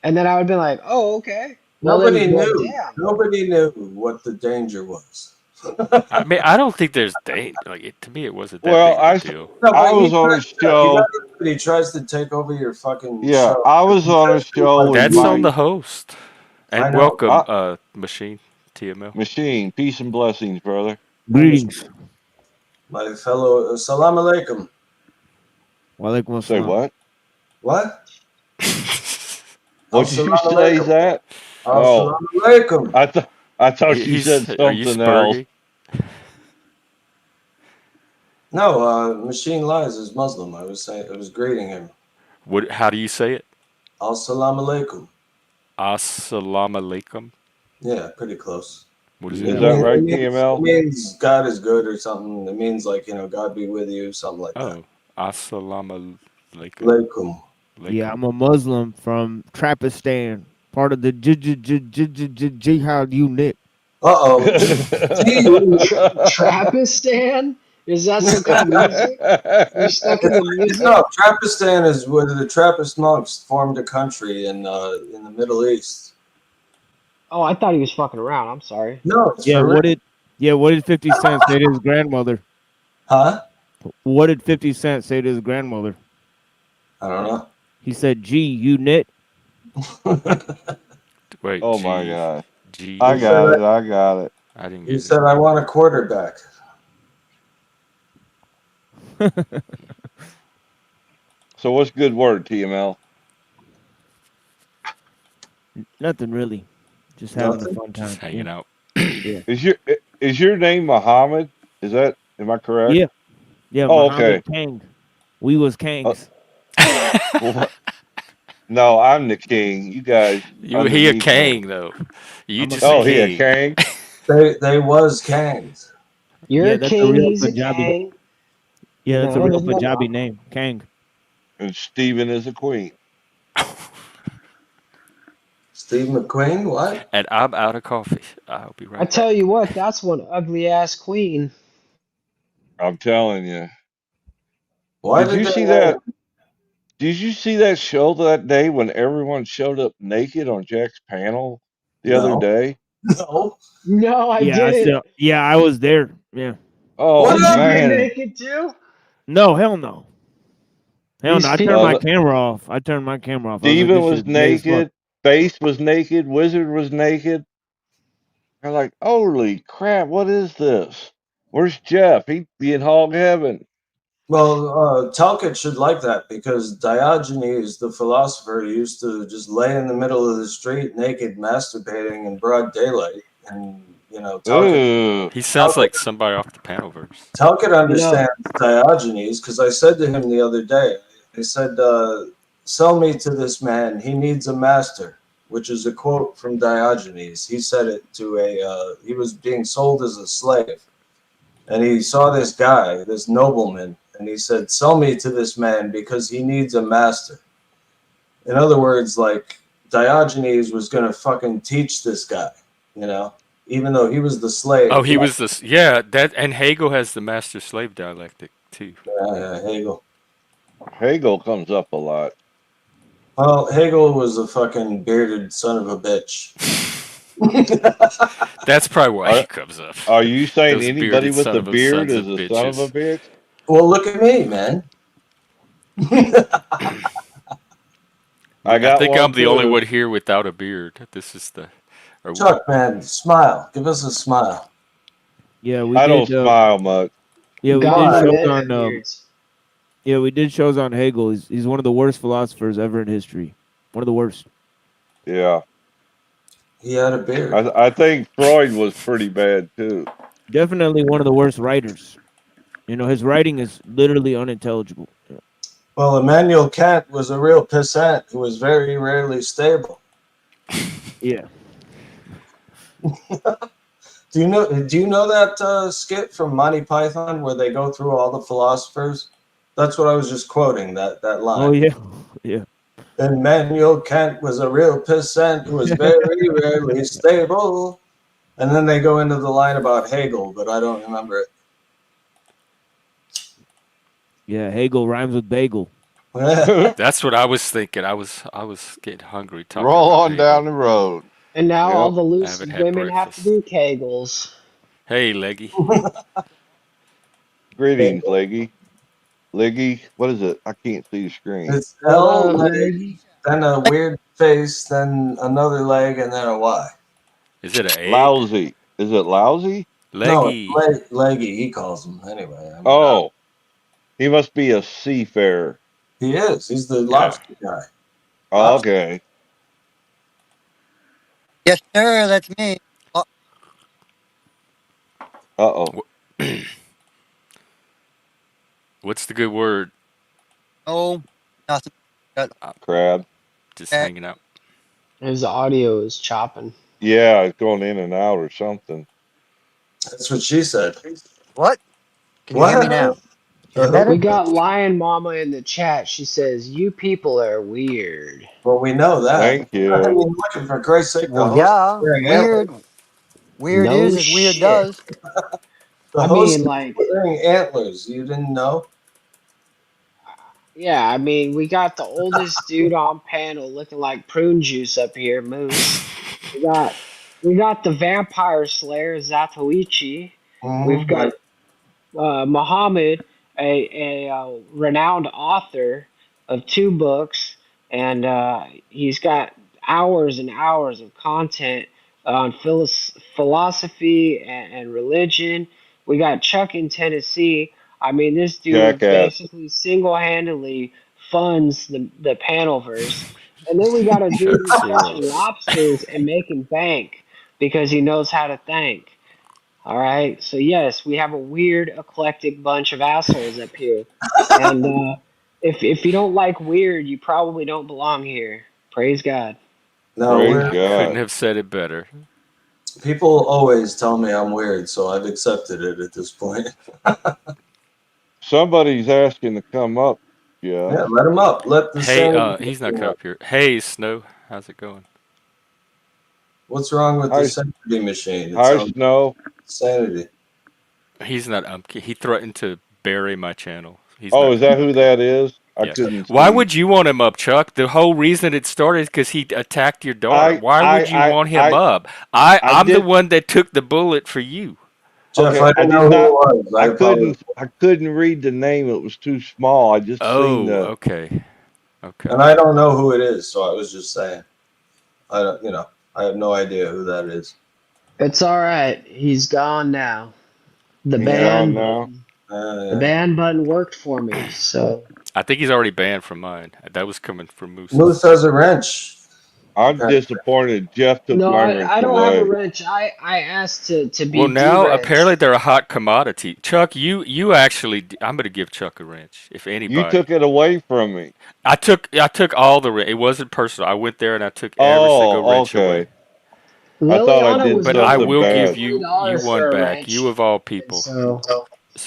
And then I would have been like, oh, okay. Well Nobody then, well, knew. damn. Nobody knew what the danger was. I mean, I don't think there's like to me it wasn't that Well, big of a deal. No, I but he was on a tries to. You show. got to. He tries to take over your fucking Yeah, show. I was He on a tries to do show what with he That's wants. on Mike the host. I And know. welcome, I, Machine TML. Machine. Peace and blessings, brother. Greetings. My fellow. Salam alaikum. Walaikum Say assalam. what? What? What did you As-salamu say, alaikum. Zach? Oh, As-salamu alaikum. I thought you said Are you something else. spurging? No, Machine Lies is Muslim. I was saying. I was greeting him. What? How do you say it? As-salamu alaikum. Assalamu alaikum. Yeah, pretty close. What does it Is Yeah, It that mean? well, means, right, it means it TML? means God is good or something. It means like God be with you, something like that. Oh, assalamu alaikum. Alaikum. yeah, Alaikum. I'm a Muslim from Trapistan, part of the jihad unit. Uh-oh. Trappistan? Is that some kind of music? You're stuck in the music? No, Trapistan is where the Trappist monks formed a country in the Middle East. Oh, I thought he was fucking around. I'm sorry. No, it's Yeah, for what real. did 50 Cent say to his grandmother? Huh? What did 50 Cent say to his grandmother? I don't He said, "Gee, you knit." know. Wait, Oh my God. G. I He got said, it. I got it. I didn't he get it. said, I want a quarterback. So what's good word, TML? Nothing really, just having a Nothing? fun Just time. hanging out. Yeah, Is your name Muhammad? Am I correct? yeah, yeah. Oh, okay. Muhammad Kang. We was Kangs. Well, no, I'm the king. You guys He a underneath me. king though. You I'm a just a Oh, he a king. king. They was Kangs. You're Yeah, a that's a king, real he's a Punjabi. king. Yeah, that's a No, real there's no Punjabi problem. name, Kang. And Stephen is a queen. Steve McQueen? What? And I'm out of coffee. I'll be I right tell back. you what, that's one ugly ass queen. I'm telling you. Why Did did you they see name that? Did you see that show that day when everyone showed up naked on Jack's panel the other No. day? No. No, I Yeah, didn't. I was there. Yeah. Oh What Did you up? get man, naked too? No, hell no. Hell no. These I turned people. my well, camera off. I turned my camera off. I was like, Steven this shit was is gay as fuck. naked, Face was naked, Wizard was naked. They're like, holy crap, what is this? Where's Jeff? He'd be in hog heaven. Well, Talcott should like that because Diogenes, the philosopher, used to just lay in the middle of the street naked, masturbating in broad daylight. And, Talcott, Ooh. He sounds Talcott, like somebody off the Panelverse. Talcott You know, understands Diogenes because I said to him the other day, I said, sell me to this man. He needs a master, which is a quote from Diogenes. He said it to he was being sold as a slave. And he saw this guy, this nobleman, and he said, sell me to this man because he needs a master. In other words, like Diogenes was going to fucking teach this guy, even though he was the Oh, slave. he was this. Yeah, that and Hegel has the master-slave dialectic too. Hegel. Hegel comes up a lot. Well, Hegel was a fucking bearded son of a bitch. That's probably why he Are comes up. are you saying Those anybody bearded with son a of a beard sons is of a son of a bitches. bitch? Well, look at me, man. I I got think one I'm the only too. one here without a beard. This is the. Or, Chuck, man, smile. Give us a smile. Yeah, we I don't did. smile much. Yeah, we God did Why? shows forbid on. have beards. Yeah, we did shows on Hegel. He's one of the worst philosophers ever in history. One of the worst. Yeah. He had a beard. I think Freud was pretty bad too. Definitely one of the worst writers. His writing is literally unintelligible. Well, Immanuel Kant was a real pissant who was very rarely stable. Yeah. Do you know that skit from Monty Python where they go through all the philosophers? That's what I was just quoting, that Oh line. yeah. Yeah. Immanuel Kant was a real pissant who was very rarely stable. And then they go into the line about Hegel, but I don't remember Yeah. Hegel rhymes with bagel. it. that's what I was thinking. I was getting hungry talking Roll about on down Hegel. the road. And now all Yep. the I loose haven't had women have to breakfast. do kegels. Hey, Leggy. Greetings, Hegel. Leggy. Leggy, what is it? I can't see the screen. It's What L up, leg, Maggie? then a weird face, then another leg, and then a Y. Is it an A? Lousy. Is it lousy? No, it's Leggy. leggy. He calls him anyway. I mean, Oh, he must be a seafarer. he is. He's the Yeah. lobster guy. Oh, Lobster. okay. Yes, sir. That's me. Oh, Uh-oh. What's the good word? no, nothing. Got Crab. Just that. hanging out. His audio is chopping. Yeah, it's going in and out or something. That's what she said. What? Can you hear me What? now? Is it better? We got Lion Mama in the chat. She says, "You people are weird." Well, we know that. Thank I you. mean, look, for Christ's sake, the Well, host is yeah. wearing antlers. Weird. Weird No is as weird shit. does. The I host mean, is like, wearing antlers. You didn't know? yeah, I mean, we got the oldest dude on panel looking like prune juice up here, Moose. We got we got the vampire slayer Zatoichi. We've Mm-hmm. got Muhammad, a renowned author of 2 books, and he's got hours and hours of content on philosophy and religion. We got Chuck in Tennessee. I mean, this dude Jackass. basically single-handedly funds the panelverse. And then we got a dude Chuck who's catching Soros. lobsters and making bank because he knows how to think. All right. So yes, we have a weird, eclectic bunch of assholes up here, and if you don't like weird, you probably don't belong here. Praise God. No, Praise Couldn't God. have said it better. people always tell me I'm weird, so I've accepted it at this point. Somebody's asking to come up, Jeff. Yeah, let him up. Let the Hey, sanity he's not machine coming up. up here. Hey, Snow, how's it going? What's wrong with the Hi, sanity machine? It hi, sounds Snow. sanity. He's not He threatened to bury my channel. He's Oh, not is that who coming. that is? I Yes. couldn't Why see. would you want him up, Chuck? The whole reason it started is because he attacked your daughter. I Why I would you I want him I up? I I'm the did. one that took the bullet for you. Jeff, Okay, I I didn't did know who not. it was. I apologize. I couldn't read the name. It was too small. I just seen Oh, the. okay. Okay. And I don't know who it is, so I was just saying. I don't, I have no idea who that is. It's all right. He's gone now. The He's Yeah, gone ban now. button. The yeah. ban button worked for me. So I think he's already banned from mine. That was coming from Moose Moose's. has a wrench. I'm Okay. disappointed. Jeff took no, my wrench I don't have a away. wrench. I asked to Well, be now apparently de-wrenched. they're a hot commodity. Chuck, you actually. I'm gonna give Chuck a wrench. If You anybody, took it away from me. I took all the. It wasn't personal. I went there and I took every single Oh, wrench away. okay. I thought I Liliana did was But I willing to something will pay give bad. you $20 one for a back. You wrench, of all and people so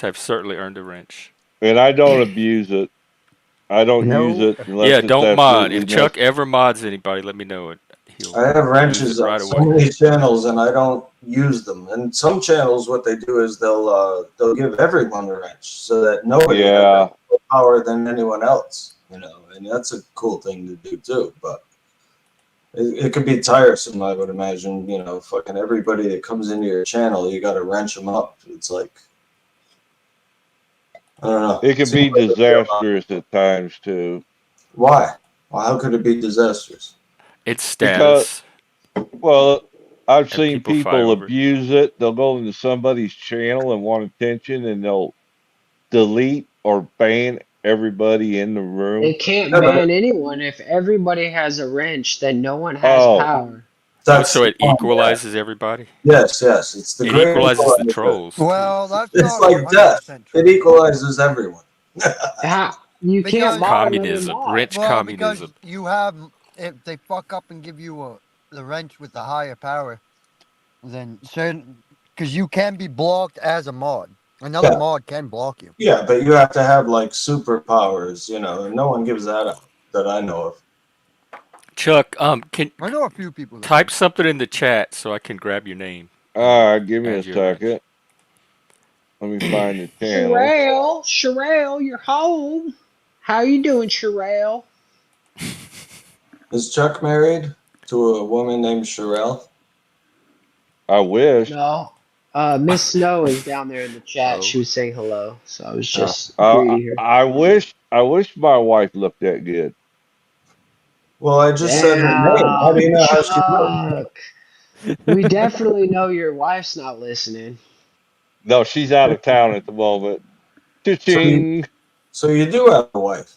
have certainly earned a wrench. And I don't abuse it. I don't use No. it unless Yeah, it's don't mod. absolutely If Chuck necessary. ever mods anybody, let me know it. He'll I have use it wrenches on right so away. many channels, and I don't use them. And some channels, what they do is they'll give everyone a wrench, so that nobody has Yeah, more power than anyone else. And that's a cool thing to do too. But it could be tiresome, I would imagine. Fucking everybody that comes into your channel, you got to wrench them up. It's like, I don't know. it It can seems be like a fair amount. disastrous at times too. Why? Well, how could it be disastrous? It's Because, status, well, I've and seen people fight people over it. abuse it. They'll go into somebody's channel and want attention, and they'll delete or ban everybody in the room. it can't Yeah, but ban anyone. If everybody has a wrench, then no one has Oh, power. Oh, that's so the it point. Yeah. equalizes everybody. Yes, yes. It's the It great equalizes the equalizer. trolls too. Well, that's It's not like death. 100% It true. equalizes everyone. How you can't Because, mod another Communism, mod. wrench well, because communism. you have, if they fuck up and give you the wrench with the higher power, then certain, because you can be blocked as a mod. Another Yeah, mod can block you. yeah, but you have to have like superpowers, and no one gives that up that I know of. Chuck, can I know a few people that type do. something in the chat so I can grab your name and all right. Give me a add your wrench. second. Let me find the channel. Sherelle, you're home. How you doing, Sherelle? Is Chuck married to a woman named Sherelle? I wish. No. Miss Snow is down there in the chat. She Oh, was saying hello, so I was No. just greeting her. I wish. I wish my wife looked that good. Well, I just said her name. How do you Damn, know how she looks? Chuck. We definitely know your wife's not listening. No, she's out of town at the moment. So you, Cha-ching. so you do have a wife.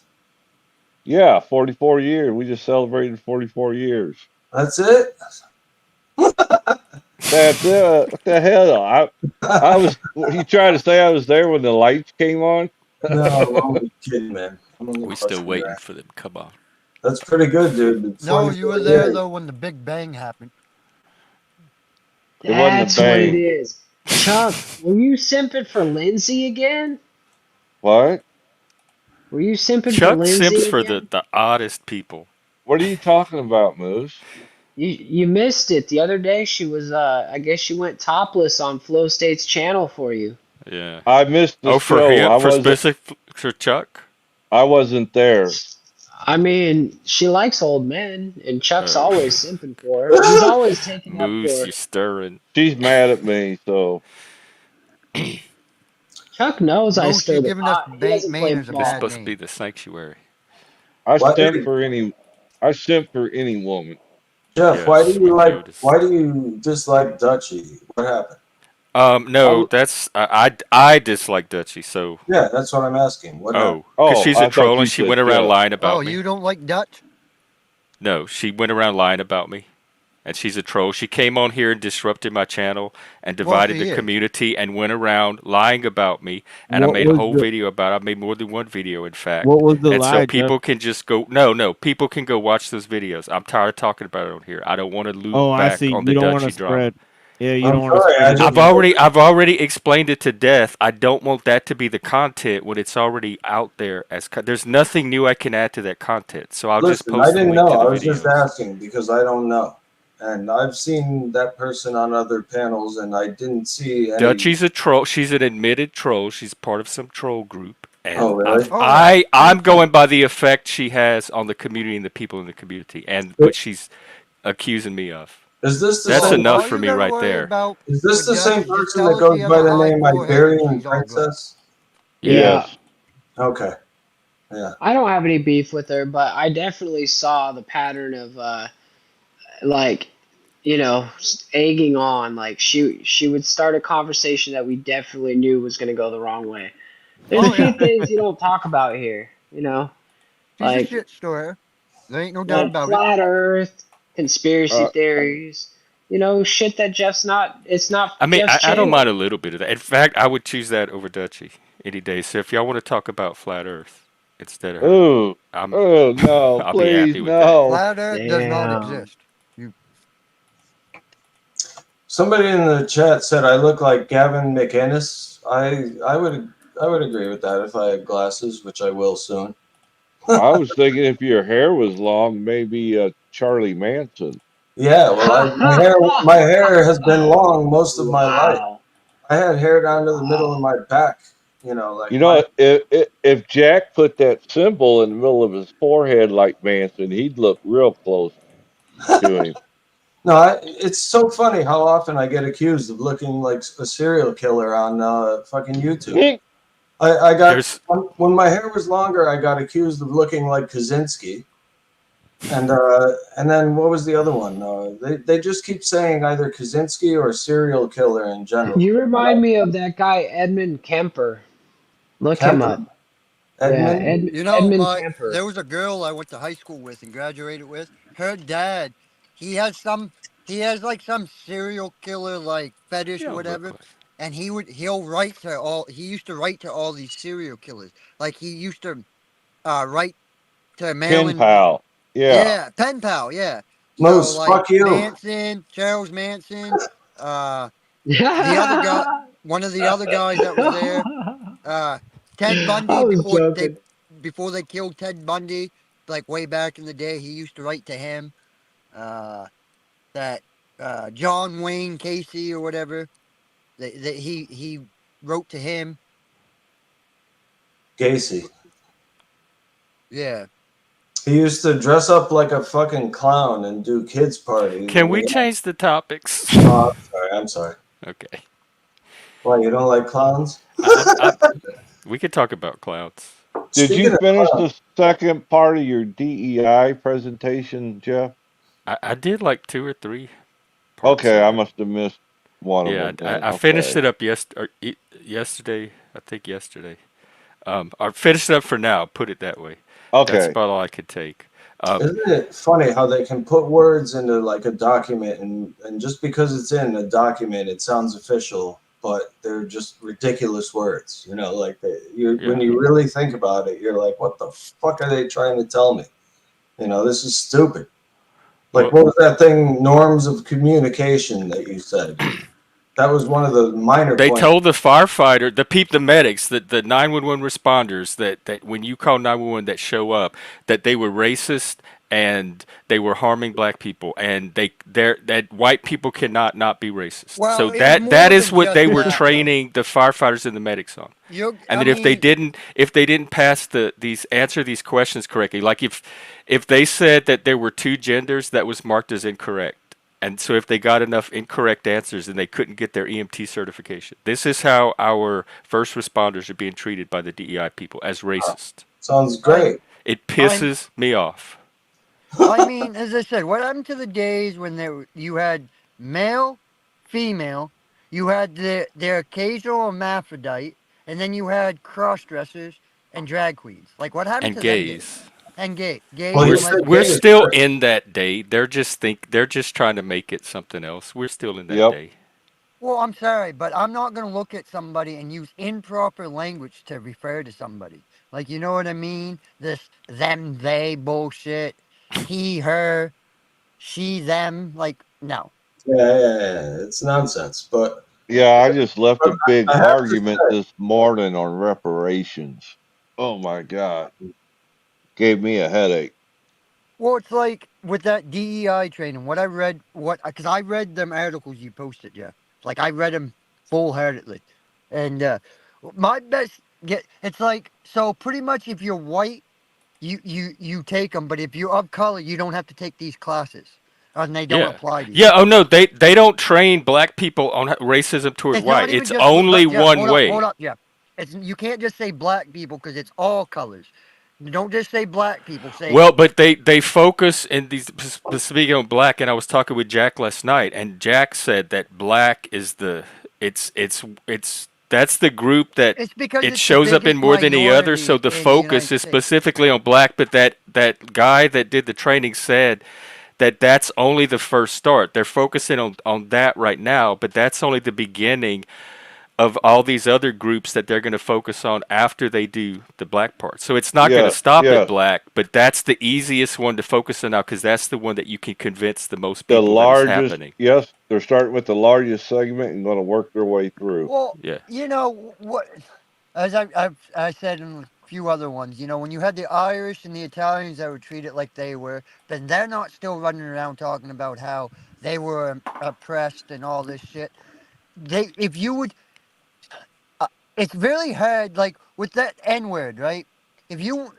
Yeah, 44 years. We just celebrated 44 years. That's it? That's it. What the hell? I was. You trying to say I was there when the lights came on? No, I'm only kidding, man. I'm only we still busting your waiting ass. for them. Come on. That's pretty good, dude. No, you 44 were there years. though when the Big Bang happened. It wasn't a That's what it bang. is. Chuck, were you simping for Lindsay again? What? Were you simping for Chuck simps Lindsay for again? the oddest people. What are you talking about, Moose? You missed it the other day. She was I guess she went topless on Flow State's channel for you. Yeah. I missed the Oh, for show. him, for specific for Chuck. I wasn't there. I mean, she likes old men, and Chuck's Oh, always simping for her. He's always taking up Moose, for you her. stirring. She's mad at me, so Chuck knows I Moose, you're stir the giving us pot. He doesn't play Maynard's a This is bad ball. supposed to be name. the sanctuary. I Why do simp you, for any. I simp for any woman. Jeff, Yes, we noticed. why do you dislike Dutchie? What happened? No, Oh, that's I dislike Dutchie. So, yeah, that's what I'm asking. What happened? because Oh, she's a I thought troll and you she said went around Chuck. lying Oh, about me. you don't like Dutch? No, she went around lying about me, and she's a troll. She came on here and disrupted my channel and Well, divided she the is. community and went around lying about me. And I What made a was whole the video about it. I made more than one video, in fact. what was the And so lie, Jeff? people can just go. No, people can go watch those videos. I'm tired of talking about it on here. I don't want to loop Oh, I back see. on the You don't want to Dutchie drama. spread. Yeah, you I'm don't want to sorry. spread I it just too. I've already explained it to death. I don't want that to be the content when it's already out there there's nothing new I can add to that content. So I'll just listen. I post the didn't link know. to the I was just videos. asking because I don't know, And I've seen that person on other panels, and I didn't see any. Dutchie's a troll. She's an admitted troll. She's part of some troll group, Oh, and really? Oh yeah. I'm going by the effect she has on the community and the people in the community, and what she's accusing me of. Is this the That's same? enough All for you me gotta right worry there. about Is this with the same Dutchie, just person that tell her she goes has by a the high name forehead and Iberian she's all good. Princess? Yeah. Yes. Okay. Yeah. I don't have any beef with her, but I definitely saw the pattern of like, egging on. Like she would start a conversation that we definitely knew was going to go the wrong way. There's a Oh few yeah. things you don't talk about here, She's a like shit stirrer. There ain't no doubt about it. flat Earth, conspiracy Uh, theories, shit that Jeff's not. It's not I mean, Jeff's I don't mind channel. a little bit of that. In fact, I would choose that over Dutchie any day. So if y'all want to talk about flat Earth instead of her, oh, I'm oh no, I'll be please happy with that. no. Flat Earth does not Damn. exist. You Somebody in the chat said I look like Gavin McInnes. I would agree with that if I had glasses, which I will soon. I was thinking if your hair was long, maybe Charlie Manson. Yeah, well, my hair has been long most of my life. Wow. I had hair down to the middle of Wow. my back. Like You my know, if Jack put that symbol in the middle of his forehead like Manson, he'd look real close to him. no, it's so funny how often I get accused of looking like a serial killer on fucking YouTube. I got There's when my hair was longer, I got accused of looking like Kaczynski, and then what was the other one? They just keep saying either Kaczynski or serial killer in general. You remind me of that guy Edmund Kemper. Look him Kemper, up. Yeah, Edmund. Edmund there Kemper. was a girl I went to high school with and graduated with. Her dad, he has some, he has like some serial killer like fetish or y'all look whatever, like and he'll write to all. He used to write to all these serial killers. Like he used to write to Pen Marilyn. pal. Yeah. Yeah, pen pal. Yeah. So Moose, like fuck you. Manson, Charles Manson, uh, the other guy, one of the other guys that was there, uh, Ted I Bundy was joking. before they killed Ted Bundy, like way back in the day, he used to write to him. Uh, that John Wayne Casey or whatever, that he wrote to him. Gacy. Yeah. He used to dress up like a fucking clown and do kids parties. Can And we change the topics? oh, I'm sorry. Okay. Why, you don't like clowns? We could talk about clouds. Did you Speaking of finish clowns, the second part of your DEI presentation, Jeff? I did like 2 or 3 parts Okay, of I it. must have missed one of Yeah, them then. I finished Okay. it up yesterday. I think yesterday. I finished it up for now. Put it that way. That's Okay. about all I could take. isn't it funny how they can put words into like a document and just because it's in a document, it sounds official, but they're just ridiculous words. Like Yeah. when you really think about it, you're like, what the fuck are they trying to tell me? This is stupid. Like, Well, what was that thing? Norms of communication that you said. That was one of the minor they points. told the firefighter, the medics, the 911 responders that when you call 911 that show up, that they were racist and they were harming black people, and that white people cannot not be racist. So Well, it was that more is than what just they were that, though. training the firefighters and the medics on. And I that if mean, they didn't pass answer these questions correctly, like if they said that there were 2 genders, that was marked as incorrect. And so if they got enough incorrect answers, then they couldn't get their EMT certification. This is how our first responders are being treated by the DEI people, as racist. Sounds I, great. It I'm, pisses me off. I mean, as I said, what happened to the days when you had male, female, you had their occasional hermaphrodite, and then you had cross dressers and drag queens? Like, what happened And to them days? gays. And Well, gays you and said We're gay is lesbians. still first. in that day. They're just trying to make it something else. We're still in that Yep. day. Well, I'm sorry, but I'm not going to look at somebody and use improper language to refer to somebody. Like, you know what I mean? This them, they bullshit. He, her, she, them. Like, no. Yeah. It's nonsense. But Yeah, I just left a big I have to argument say, this morning on reparations. Oh my God. Gave me a headache. Well, it's like with that DEI training. What I read, because I read them articles you posted, yeah. Like I read them full heartedly, and my best get. It's like so pretty much if you're white, you take them, but if you're of color, you don't have to take these classes, and they don't Yeah. apply to Yeah. you. Oh no, they don't train black people on racism toward It's not white. even It's just only Jeff. one Hold way. up, Jeff. It's you can't just say black people because it's all colors. Don't just say black people. Say Well, but they focus in these speaking on black, and I was talking with Jack last night, and Jack said that black is the it's that's the group that it's because it it's the shows up in biggest more than the other. So minority the in the focus United is States. specifically on black. But that guy that did the training said that that's only the first start. They're focusing on that right now, but that's only the beginning of all these other groups that they're going to focus on after they do the black part. So it's not going to Yes, stop at yes. black, but that's the easiest one to focus on now because that's the one that you can convince the most The people that it's largest, happening. yes, they're starting with the largest segment and going to work their way through. Well, Yeah. you know what? As I said in a few other ones, you know, when you had the Irish and the Italians that were treated like they were, then they're not still running around talking about how they were oppressed and all this shit. If you would, uh, it's really hard, like with that N word, right? If you,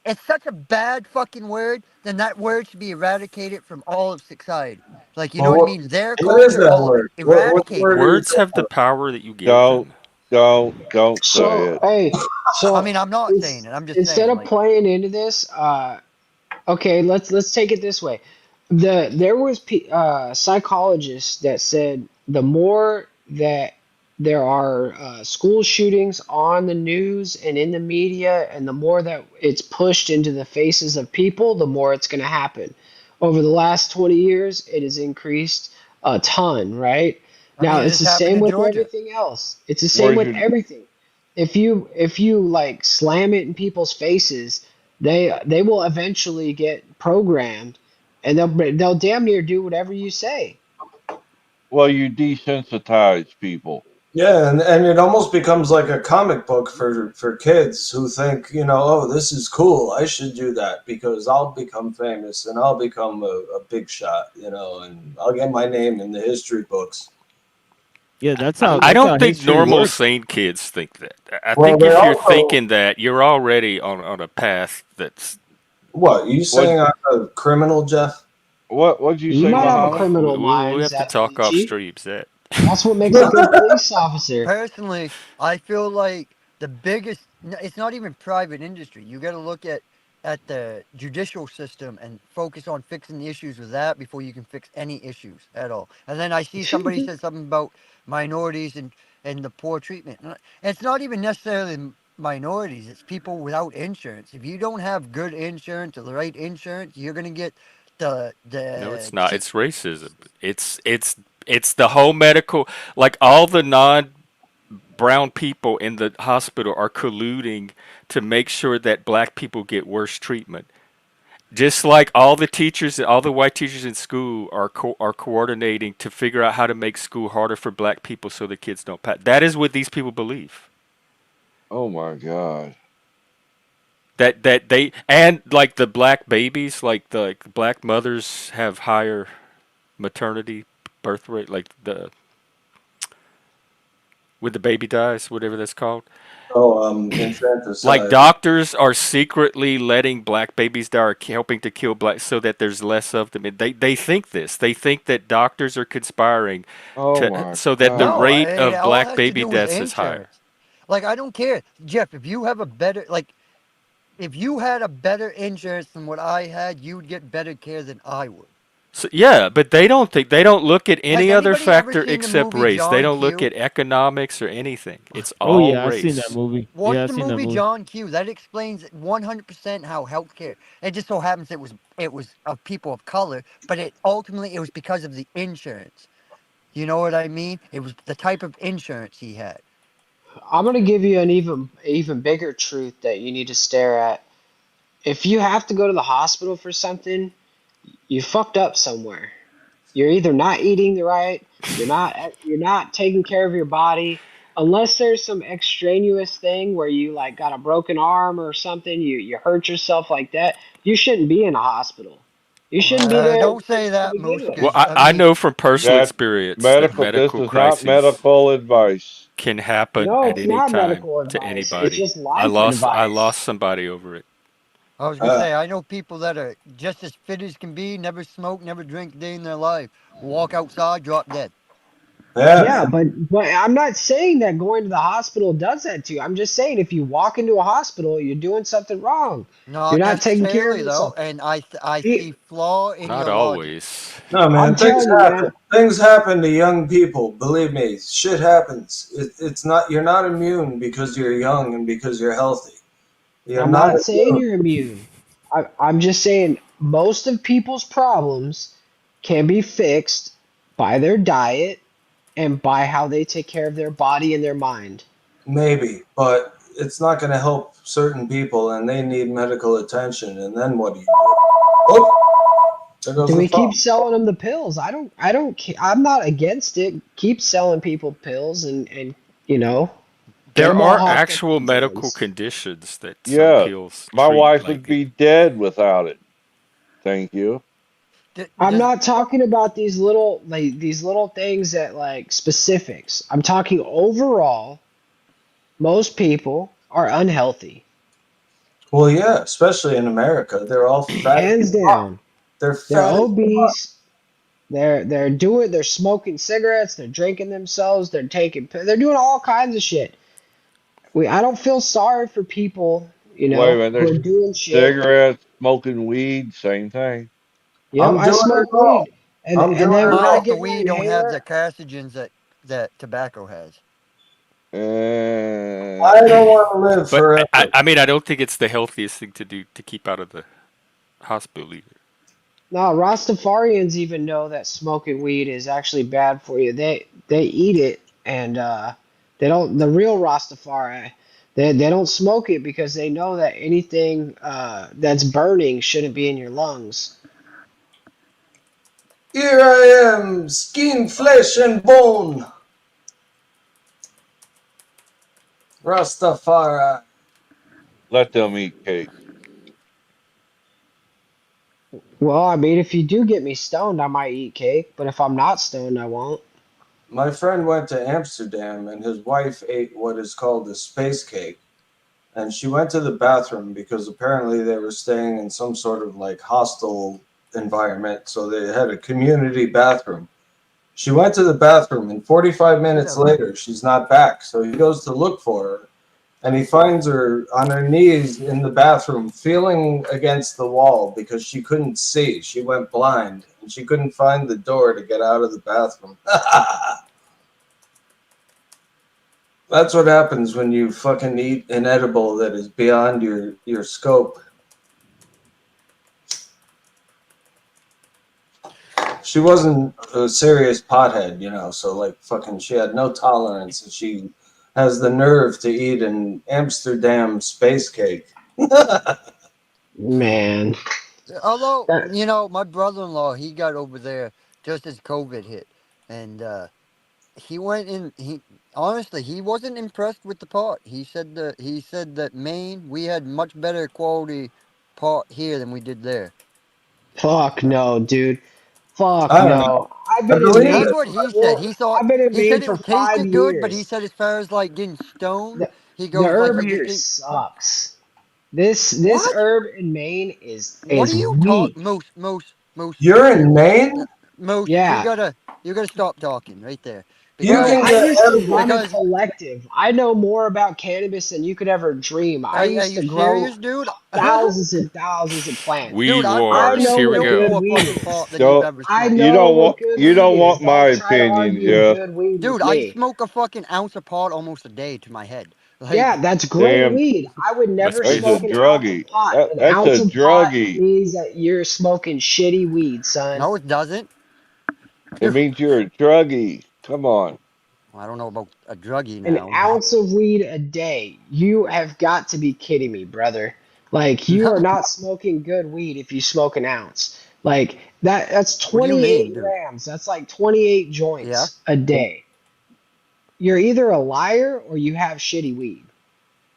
it's such a bad fucking word, then that word should be eradicated from all of society. Like, you know Well, what I mean? Their what is culture, that all of it, word? What eradicate word it. are you Words have talking the about? power that you give Don't, them. don't say So it. hey, I so mean, I'm not saying it's, it. I'm just instead saying, of like, playing into this, okay, let's take it this way. There was psychologists that said the more that there are school shootings on the news and in the media, and the more that it's pushed into the faces of people, the more it's going to happen. Over the last 20 years, it has increased a ton, right? I Now mean, it it's just the happened same in with Georgia. everything else. It's the same Where's with your, everything. If you like slam it in people's faces, they will eventually get programmed, and they'll damn near do whatever you say. well, you desensitize people. Yeah, and it almost becomes like a comic book for kids who think, oh, this is cool. I should do that because I'll become famous and I'll become a big shot, and I'll get my name in the history books. Yeah, that's I, how I that's how don't think history normal works. sane kids think that. I Well, think they if you're also thinking that, you're already on a path that's what you What, saying I'm a criminal, Jeff? what'd you You say, might have a Muhammad? criminal we mind, have to talk off Zappalucci. streams. That That's what makes a good police officer. Personally, I feel like the biggest, it's not even private industry. You got to look at the judicial system and focus on fixing the issues with that before you can fix any issues at all. And then I see somebody said something about minorities and the poor treatment. And it's not even necessarily minorities, it's people without insurance. If you don't have good insurance or the right insurance, you're going to get no, it's the not. cheap. It's racism. It's the whole medical, like all the non-brown people in the hospital are colluding to make sure that black people get worse treatment. Just like all the teachers, all the white teachers in school are coordinating to figure out how to make school harder for black people so the kids don't pass. That is what these people believe. Oh my God. That they and like the black babies, like black mothers have higher maternity birth rate, like the with the baby dies, whatever that's called. Oh, Like infanticide. doctors are secretly letting black babies die or helping to kill black so that there's less of them. And they think this. They think that doctors are conspiring Oh to my so that the No, God. rate it of all black has to baby do with deaths is higher. insurance. Like, I don't care, Jeff. If you have a better, like, if you had a better insurance than what I had, you would get better care than I would. So, yeah, but they don't look at Has any other anybody ever factor seen the except movie race. They John don't look Q? at economics or anything. It's Oh all yeah, I seen that race. movie. Watch Yeah, I the seen that movie movie. John Q. That explains 100% how healthcare. It just so happens it was of people of color, but it was because of the insurance. You know what I mean? It was the type of insurance he had. I'm gonna give you an even bigger truth that you need to stare at. If you have to go to the hospital for something, you fucked up somewhere. You're either not eating the right, you're not taking care of your body. Unless there's some extraneous thing where you like got a broken arm or something, you hurt yourself like that, you shouldn't be in a hospital. You shouldn't be there Don't say to that, begin Moose, with. Well, because, I, I I mean, know from personal That experience that medical. This medical is not crises medical advice. can happen No, at it's any not time medical to advice. It's anybody. just I life lost I advice. lost somebody over it. I was going to Uh, say, I know people that are just as fit as can be, never smoke, never drink a day in their life, walk outside, drop dead. Yeah, yeah. but I'm not saying that going to the hospital does that to you. I'm just saying if you walk into a hospital, you're doing something wrong. You're Not not taking care of necessarily, though, yourself. and I He- see flaw in Not your logic. always. No, I'm man, things telling you, happen. man. Things happen to young people. Believe me, shit happens. It's not. You're not immune because you're young and because you're healthy. You're I'm not not saying immune. you're immune. I'm just saying most of people's problems can be fixed by their diet and by how they take care of their body and their mind. Maybe, but it's not going to help certain people, and they need medical attention. And then what do you do? Oh, there goes Do the we keep phone. selling them the pills? I'm not against it. Keep selling people pills and you know, get There them all are hopped up actual on medical drugs. conditions that some Yeah, pills my treat, wife would like be dead without it. Thank you. I'm Does not talking about these little things that like specifics. I'm talking overall, most people are unhealthy. Well, yeah, especially in America, they're all fat as Hands fuck. down. They're They're fat as fuck. obese. They're smoking cigarettes, they're drinking themselves, they're doing all kinds of shit. I don't feel sorry for people, Wait a minute. who There's are doing shit. cigarettes, smoking weed, same thing. Yep, I'm I doing it smoke all. weed. And I'm and doing then it when I all. but get the my weed don't have the hair, carcinogens that tobacco has. Uh, I don't want to live but I, forever. I mean I don't think it's the healthiest thing to do to keep out of the hospital either. no, Rastafarians even know that smoking weed is actually bad for you. They eat it and they don't the real Rastafari they don't smoke it because they know that anything that's burning shouldn't be in your lungs. Here I am, skin, flesh, and bone. Rastafari. let them eat cake. Well, I mean, if you do get me stoned, I might eat cake, but if I'm not stoned, I won't. My friend went to Amsterdam and his wife ate what is called a space cake. And she went to the bathroom because apparently they were staying in some sort of like hostel environment. So they had a community bathroom. She went to the bathroom and 45 minutes Whatever. later, she's not back. So he goes to look for her and he finds her on her knees in the bathroom, feeling against the wall because she couldn't see. She went blind and she couldn't find the door to get out of the bathroom. That's what happens when you fucking eat an edible that is beyond your scope. She wasn't a serious pothead, so like fucking she had no tolerance and she has the nerve to eat an Amsterdam space cake. Man, Although, that, my brother-in-law, he got over there just as COVID hit, and he went in. He honestly, he wasn't impressed with the pot. He said that Maine, we had much better quality pot here than we did there. fuck no, dude. Fuck I don't know. no. I've I been in believe Maine That's it. what for he said. four. I've been in He Maine said for it 5 tasted good, but he years. said as far as like getting stoned, The he the goes like herb he just here didn't. sucks. This What? herb in Maine What are is you talk, weak. Moose? You're in Maine? Moose, you Yeah. gotta stop talking right there You Bro, because can I get used to run edibles. a because collective. I know more about cannabis than you could ever dream. I are used you to grow serious, dude? thousands and thousands of plants. Weed Dude, I'd I probably wars. know Here we what smoke go. good more weed fucking pot is. than you've Don't ever I smoked. you know don't what want good you weed don't is. want my Don't try to opinion, argue Jeff. good weed with Dude, I'd me. smoke a fucking ounce of pot almost a day to my head. Yeah, Like, that's great Damn, weed. I would Let's never be that's a smoke an ounce of druggie. pot. An That's ounce a of pot druggie. means that you're smoking shitty weed, son. no, it doesn't. It means you're a druggie. Come on. I don't know about a druggie An now. ounce of weed a day. You have got to be kidding me, brother. Like you No, are not smoking good weed if you smoke an ounce. Like that's what do you mean, 28 dude? grams. That's like 28 Yeah. joints a day. You're either a liar or you have shitty weed.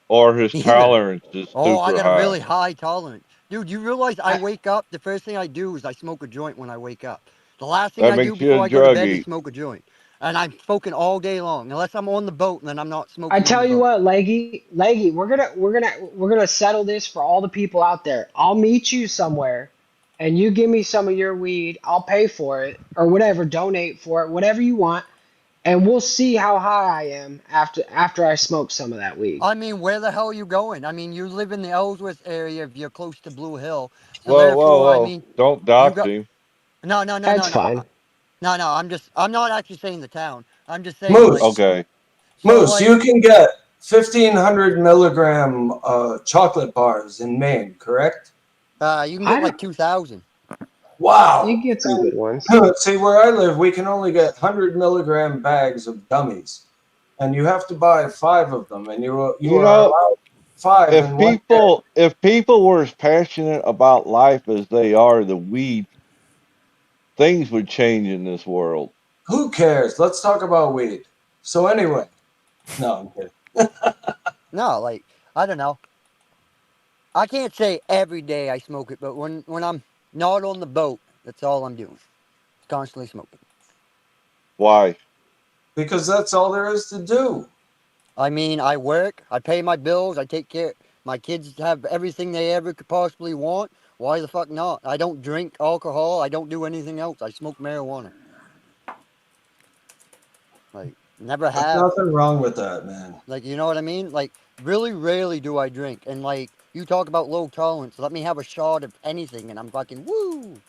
Or his Either. tolerance is Oh, I super got a high. really high tolerance. Dude, you realize I I, wake up, the first thing I do is I smoke a joint when I wake up. The last thing That I do makes you before a I go to bed is druggie. smoke a joint. And I'm smoking all day long. Unless I'm on the boat, and then I'm not I smoking on tell the you boat. what, Leggy, we're gonna settle this for all the people out there. I'll meet you somewhere, and you give me some of your weed. I'll pay for it or whatever, donate for it, whatever you want, and we'll see how high I am after I smoke some of that weed. I mean, where the hell are you going? I mean, you live in the Ellsworth area if you're close to Blue Hill. So Whoa, whoa, therefore, I whoa! mean, Don't you dox got him. no, no, no, That's no, no, fine. no. I'm not actually saying the town. I'm just saying like, Moose, Okay. so Moose, like, you can get 1,500 milligram chocolate bars in Maine, correct? you can I get don't. like 2,000. You Wow. get some good ones. See, where I live, we can only get 100 milligram bags of gummies, and you have to buy 5 of them, and you You are know, allowed 5 in one day. if people were as passionate about life as they are the weed, things would change in this world. Who cares? Let's talk about weed. So anyway, no, I'm kidding. No, like, I don't know. I can't say every day I smoke it, but when I'm not on the boat, that's all I'm doing. Constantly smoking. Why? Because that's all there is to do. I mean, I work, I pay my bills, I take care. My kids have everything they ever could possibly want. Why the fuck not? I don't drink alcohol. I don't do anything else. I smoke marijuana. Like, never There's have. nothing wrong with that, man. Like, you know what I mean? Like, really rarely do I drink. And, like, you talk about low tolerance. Let me have a shot of anything, and I'm fucking woo.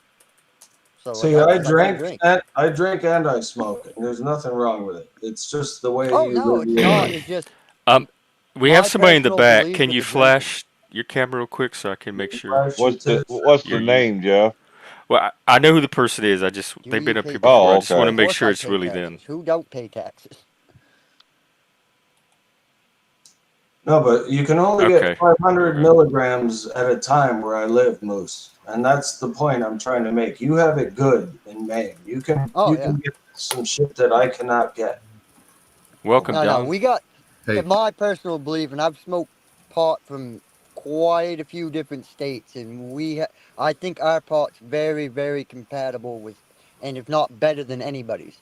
So, like, See, because I can't drink. I drink and I smoke, and there's nothing wrong with it. It's just the way Oh, you no, live it's your not. life. It's just Um, we have my somebody in the personal back. belief Can with you the drinking. flash your camera real quick so I can make sure What's the you're Do you? name, Jeff? Well, I know who the person is. I just they've been you up pay here before. I Oh, taxes? just want to okay. Of make course sure I it's pay really them. taxes. Who don't pay taxes? No, but you can only get Okay. All 500 right. milligrams at a time where I live, Moose, and that's the point I'm trying to make. You have it good in Maine. Oh, You yeah. can get some shit that I cannot get. Welcome, No, Don. we got, Hey, in my personal belief, and I've smoked pot from quite a few different states, and I think our pot's very, very compatible with, and if not better than anybody's.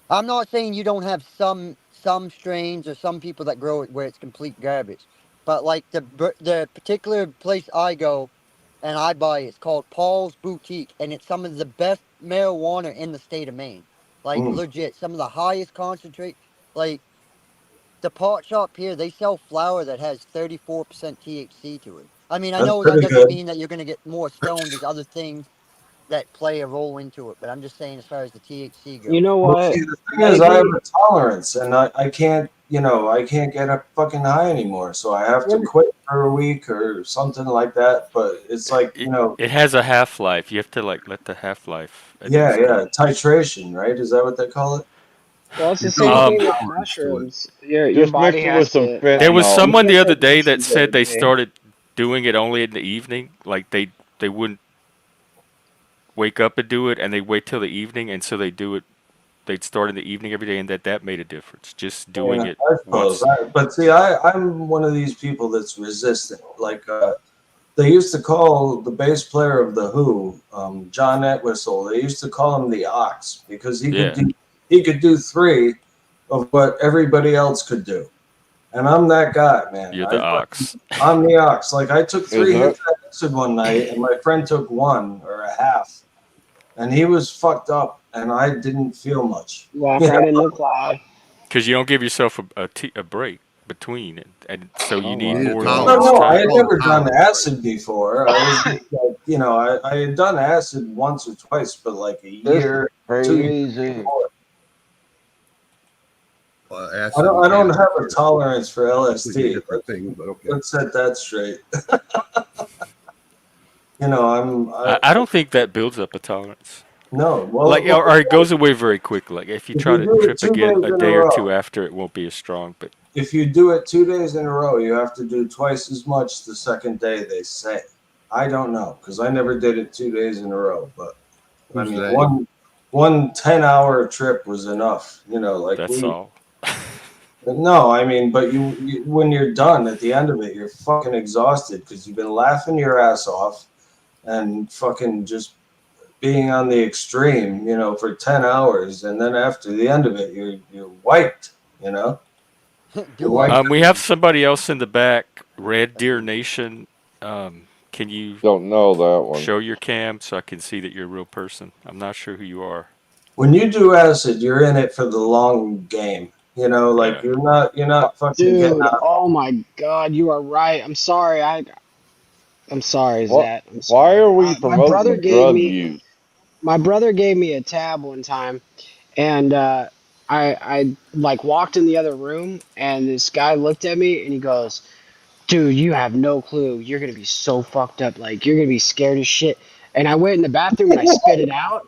I'm not saying you don't have some strains or some people that grow it where it's complete garbage, but like the particular place I go and I buy, it's called Paul's Boutique, and it's some of the best marijuana in the state of Maine. Like Mm, legit, some of the highest concentrate. Like the pot shop here, they sell flower that has 34% THC to it. I mean, I that's know that pretty doesn't good. mean that you're gonna get more stoned. There's other things that play a role into it, but I'm just saying as far as the THC You goes. know Well, see, what, the thing is, I have Leggy? a tolerance, and I can't, I can't get a fucking high anymore. So I have to We're, quit for a week or something like that. But it's like, It has a half life. You have to like let the half life, I think, yeah, start. yeah, titration, right? Is that what they call it? well, it's you the build same up a thing Um, with tolerance to it. mushrooms. Your Just body mix it with has some to there was like. fentanyl. You someone can't the other take day that mushrooms said every they day. started doing it only in the evening. Like they wouldn't wake up and do it, and they wait till the evening, and so they do it. They'd start in the evening every day, and that made a difference. Just doing Yeah, it I suppose. once. But see, I'm one of these people that's resistant. Like they used to call the bass player of the Who, John Entwistle. They used to call him the Ox because Yeah, he could do 3 of what everybody else could do. And I'm that guy, man. you're the ox. I'm the Ox. Like I took Is 3 that hits of acid one night, and my friend took 1 or a half, and he was fucked up, and I didn't feel much. Walk You know? right in the cloud. Because you don't give yourself a break between, and so you all You need right? need a more than No, one tolerance. no, I It's time. had called never a done tolerance, buddy. acid before. I was just like, I had done acid once or twice, but like a This year, 2 years crazy. before. Acid and I don't cannabis have a are tolerance for completely LSD. different things, but okay. Let's set that straight. I don't think that builds up a tolerance. No. Like, Well, or it goes away very quickly. Like, if you if try you to do it trip 2 again days a in a day or row, two after, it won't be as strong. But if you do it 2 days in a row, you have to do twice as much the second day. They say. I don't know because I never did it 2 days in a row, but I Who's mean they? one 10-hour trip was enough. Like that's we all. No, I mean, but you when you're done at the end of it, you're fucking exhausted because you've been laughing your ass off and fucking just being on the extreme, for 10 hours, and then after the end of it, you're wiped, you're Do I wiped. We have somebody else in the back, Red Deer Nation. Can you Don't know that one. show your cam so I can see that you're a real person? I'm not sure who you are. When you do acid, you're in it for the long game. Like Yeah. you're not fucking getting Dude, out. oh my God, you are right. I'm sorry. I'm sorry, What? Zach. I'm Why sorry. are we promoting drug use? My brother gave me a tab one time, and I like walked in the other room, and this guy looked at me, and he goes, "Dude, you have no clue. You're gonna be so fucked up. Like you're gonna be scared as shit." And I went in the bathroom and I spit it out.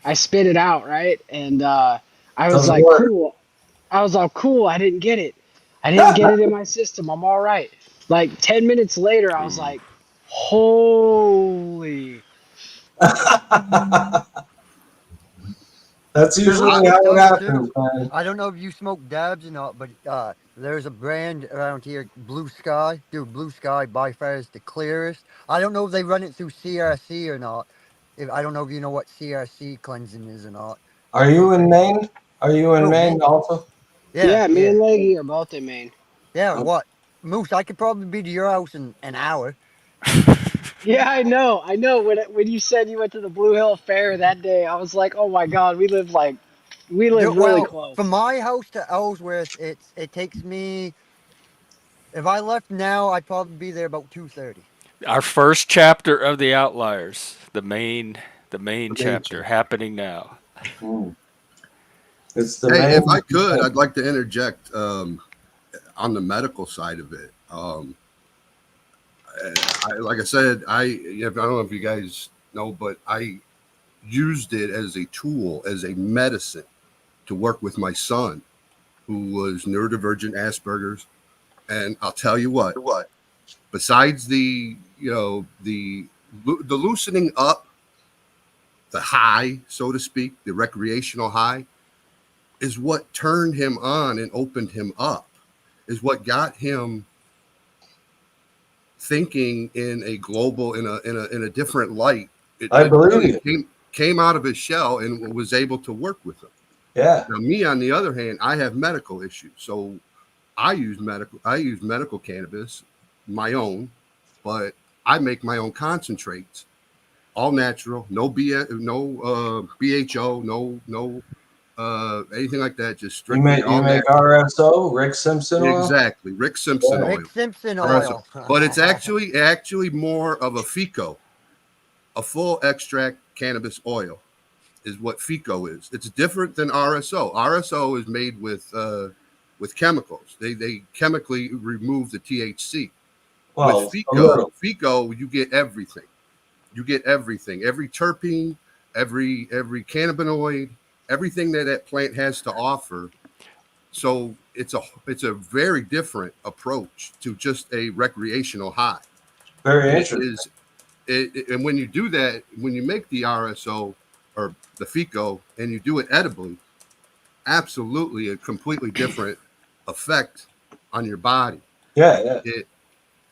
I spit it out, right? And I was Doesn't like, work. "Cool." I was all cool. I didn't get it. I didn't get it in my system. I'm all right. Like 10 minutes later, I was Mm. like, "Holy." That's Moose, usually I how it tell you happens, too. man. I don't know if you smoke dabs or not, but there's a brand around here, Blue Sky. Dude, Blue Sky by far is the clearest. I don't know if they run it through CRC or not. If I don't know if you know what CRC cleansing is or not. Are you in Maine? Are you in Who, Maine me? also? Yeah, Yeah, me yeah, and Leggy are both in Maine. yeah. Uh, What, Moose? I could probably be to your house in an hour. Yeah, I know. I know. When you said you went to the Blue Hill Fair that day, I was like, "Oh my God, we live Dude, really well, from close." my house to Ellsworth, it takes me. If I left now, I'd probably be there about 2:30. Our first chapter of the Outliers, the main The main chapter chapter. happening now. mm. It's the Hey, if I Maine. could, I'd like to interject on the medical side of it. Like I said, I don't know if you guys know, but I used it as a tool, as a medicine to work with my son, who was neurodivergent Asperger's. And I'll tell you what, besides the loosening up, the high, so to speak, the recreational high, is what turned him on and opened him up, is what got him thinking in a global, in a different light. It I believe literally you. came out of his shell and was able to work with him. Yeah. Now, me on the other hand, I have medical issues, so I use medical cannabis, my own, but I make my own concentrates, all natural, no BHO, no anything like that, just You strictly make you all make natural. RSO, Rick Simpson oil. Exactly, Rick Simpson Yeah. oil. Rick Simpson RSO. oil. But it's actually more of a FICO, a full extract cannabis oil, is what FICO is. It's different than RSO. RSO is made with chemicals. They chemically remove the THC. With Well, a FICO, little. you get everything. You get everything, every terpene, every cannabinoid, everything that plant has to offer. So it's a very different approach to just a recreational high. Very It interesting. is and when you do that, when you make the RSO or the FICO and you do it edibly, absolutely a completely different effect on your body. Yeah, yeah. It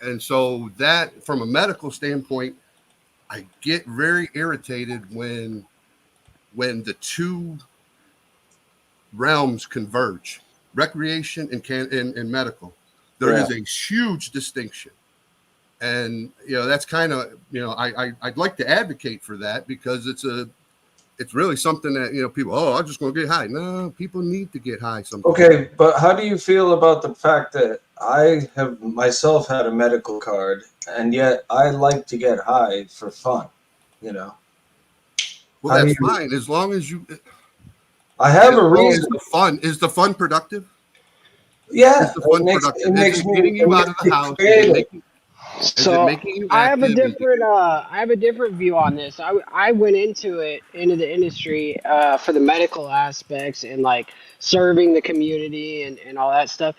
and so that from a medical standpoint, I get very irritated when the two realms converge, recreation and medical. There Yeah. is a huge distinction. And that's kind of I'd like to advocate for that because it's really something that people, oh, I'm just going to get high. No, people need to get high sometimes. Okay, but how do you feel about the fact that I have myself had a medical card and yet I like to get high for fun? You know, Well, how do that's you? fine as long as you I have as a long as reason. the fun productive. Is Yeah, the it fun makes productive? it Is makes it me getting it you out makes of the me house? creative. Is it So making you active? I have a different view on this. I went into the industry for the medical aspects and like serving the community and all that stuff.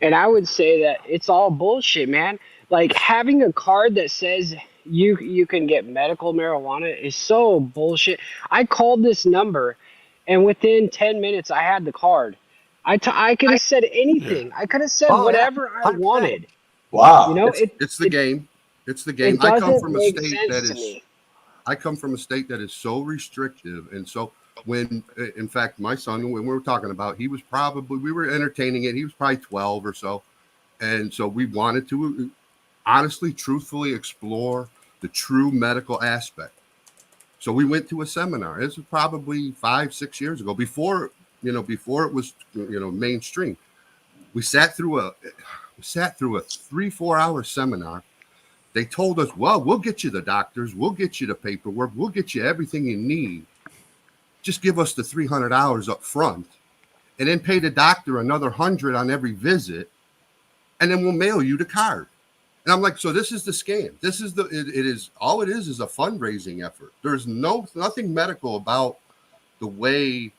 And I would say that it's all bullshit, man. Like having a card that says you can get medical marijuana is so bullshit. I called this number and within 10 minutes I had the card. I could have said anything. I could have said Oh yeah, whatever I 100%. wanted. You Wow. know, It's the game. It's the game. it I come doesn't from a make state sense that to is me. I come from a state that is so restrictive, and so when, in fact, my son, when we were talking about, he was probably, we were entertaining it. He was probably 12 or so, and so we wanted to honestly, truthfully explore the true medical aspect. So we went to a seminar. This was probably 5, 6 years ago, before it was mainstream. We sat through a 3-4 hour seminar. They told us, well, we'll get you the doctors, we'll get you the paperwork, we'll get you everything you need. Just give us the $300 up front, and then pay the doctor another $100 on every visit, and then we'll mail you the card. And I'm like, so this is the scam. This is it is all it is a fundraising effort. There's nothing medical about the way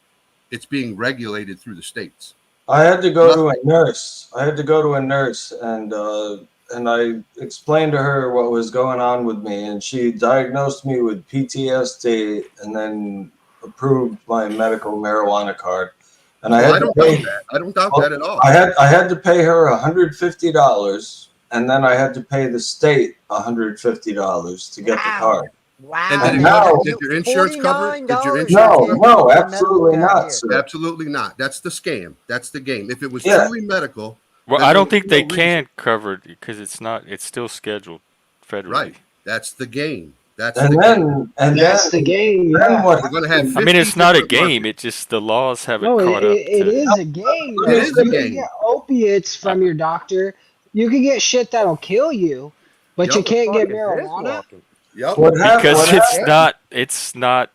it's being regulated through the states. I had to go Nothing. to a nurse. And I explained to her what was going on with me, and she diagnosed me with PTSD and then approved my medical marijuana card. And I don't doubt that. I don't doubt that at all. I had to pay her $150, and then I had to pay the state $150 to get the card. Wow. And did your insurance cover it? Did your insurance cover it? No, absolutely not, sir. Absolutely not. That's the scam. That's the game. If it was truly medical, Well, then I don't there's think no they reason. can cover it because it's not. It's still scheduled federally. Right. That's the game. That's And the then, game. That's the game. then Yeah. what You're going to have 50 I mean, it's not a different game. markets. It's just the laws haven't No, caught up it to. is a game. It Though. is a You can game. get opiates from your doctor. You can get shit that'll kill you, but you Yep. can't get Fuck is this marijuana. walking? Yep. Because it's happened? not. It's not.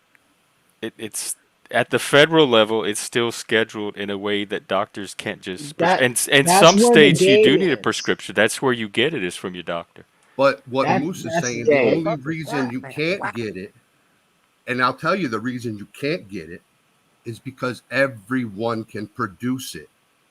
It's at the federal level. It's still scheduled in a way that doctors can't just. And That's some where the states you do game need a is. prescription. That's where you get it is from your doctor. But what That- Moose is that's the saying, the game. only Fuck is reason that, you man? can't Wow. get it, and I'll tell you the reason you can't get it, is because everyone can produce it.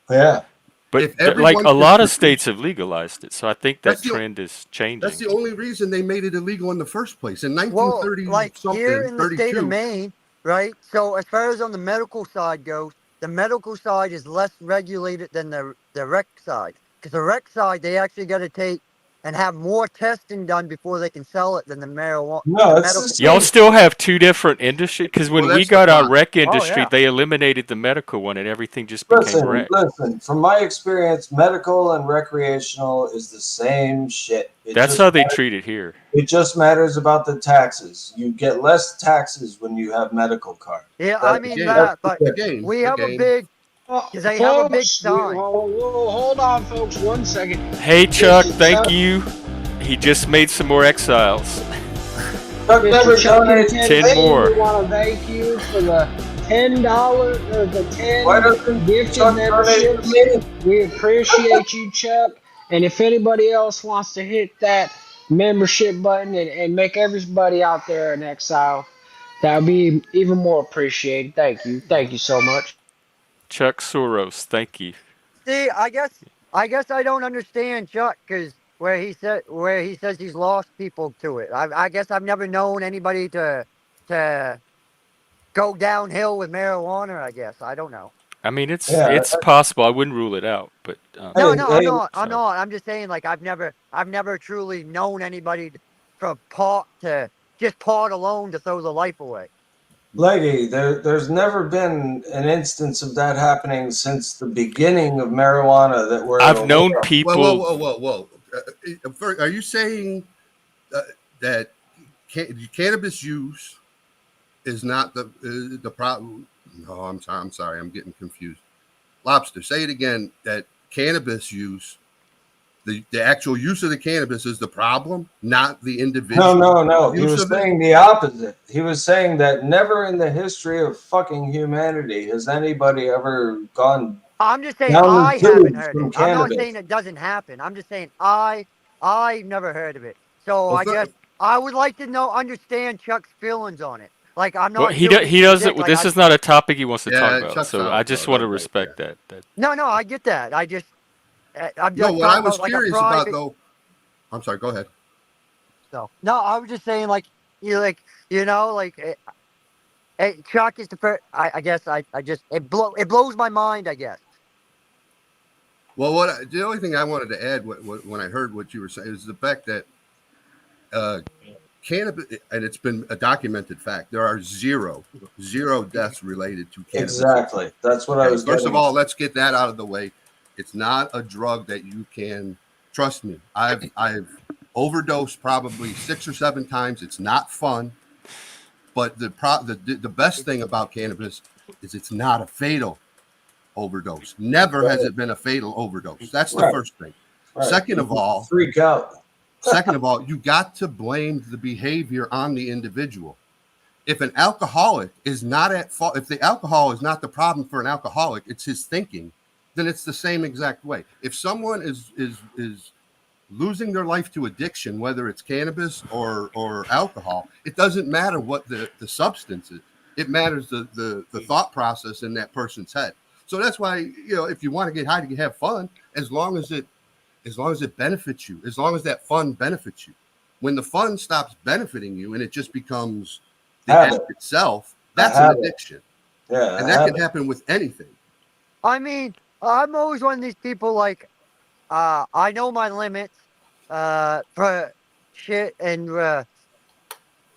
Yeah. But If like everyone a can lot of produce states have legalized it, so I think that That's the- trend is changing. That's the only reason they made it illegal in the first place. In Well, 1930 like something, here in the state 32. of Maine, right? So as far as on the medical side goes, the medical side is less regulated than the rec side. Because the rec side, they actually got to take and have more testing done before they can sell it than the marijuana. No, the it's medical. the same. Y'all still have two different industries because when Well, we that's the got our problem. rec industry, yeah. they eliminated the medical one and everything just became rec. Listen. From my experience, medical and recreational is the same shit. That's how they treat it here. It just matters about the taxes. You get less taxes when you have medical card. Yeah, That's I the mean game. that, but The game. we The have a game. big. Well, Because they have a big folks, sign. hold on, folks, 1 second. Hey Chuck, Mr. thank Chuck. you. He just made some more exiles. Chuck never Mr. Chuck donated and 10 Kenny, more. We want to thank you for the $10 or the 10 Why doesn't gifted Chuck donate memberships. to me? We appreciate you, Chuck. And if anybody else wants to hit that membership button and make everybody out there an exile, that would be even more appreciated. Thank you. Thank you so much. Chuck Soros, thank you. See, I guess I don't understand Chuck because where he says he's lost people to it. I guess I've never known anybody to go downhill with marijuana. I guess I don't know. I mean, it's Yeah. possible. I wouldn't rule it out, but No, Hey, no, hey, I'm not. I'm just saying, like I've never truly known anybody from pot to just pot alone to throw the life away. Leggy, there's never been an instance of that happening since the beginning of marijuana that we're I've known aware of. people. Whoa. Are you saying that cannabis use is not the problem? No, I'm sorry. I'm getting confused. Lobster, say it again. That cannabis use, the actual use of the cannabis is the problem, not the individual. No. He use was of it? saying the opposite. He was saying that never in the history of fucking humanity has anybody ever gone. I'm just saying Down the I haven't tubes heard from it. I'm not cannabis. saying it doesn't happen. I'm just saying I've never heard of it. So Well, I guess I would like to understand Chuck's feelings on it. Like I'm not. Well, he shooting he his doesn't. dick, like, this is not a topic he wants to Yeah, talk about. Chuck's So out, I just so want to right, respect yeah. that. No, I get that. I'm just No, what I was about, like, a curious about private- though. I'm sorry. Go ahead. So no, I was just saying Chuck is the first. I guess I just it blows my mind. I guess Well, the only thing I wanted to add when I heard what you were saying is the fact that uh, cannabis, and it's been a documented fact, there are zero deaths related to cannabis. Exactly. That's what I was First getting of all, at. let's get that out of the way. It's not a drug that you can trust me. I've overdosed probably 6 or 7 times. It's not fun, but the best thing about cannabis is it's not a fatal overdose. Never has it been a fatal overdose. That's the Right. first thing. Right. Second of all, freak out. you got to blame the behavior on the individual. If an alcoholic is not at fault, if the alcohol is not the problem for an alcoholic, it's his thinking, then it's the same exact way. If someone is losing their life to addiction, whether it's cannabis or alcohol, it doesn't matter what the substance is. It matters the thought process in that person's head. So that's why, if you want to get high to have fun, as long as it benefits you, as long as that fun benefits you. When the fun stops benefiting you and it just becomes the act itself, that's an addiction. Yeah. And that can happen with anything. I mean, I'm always one of these people like, I know my limits for shit, and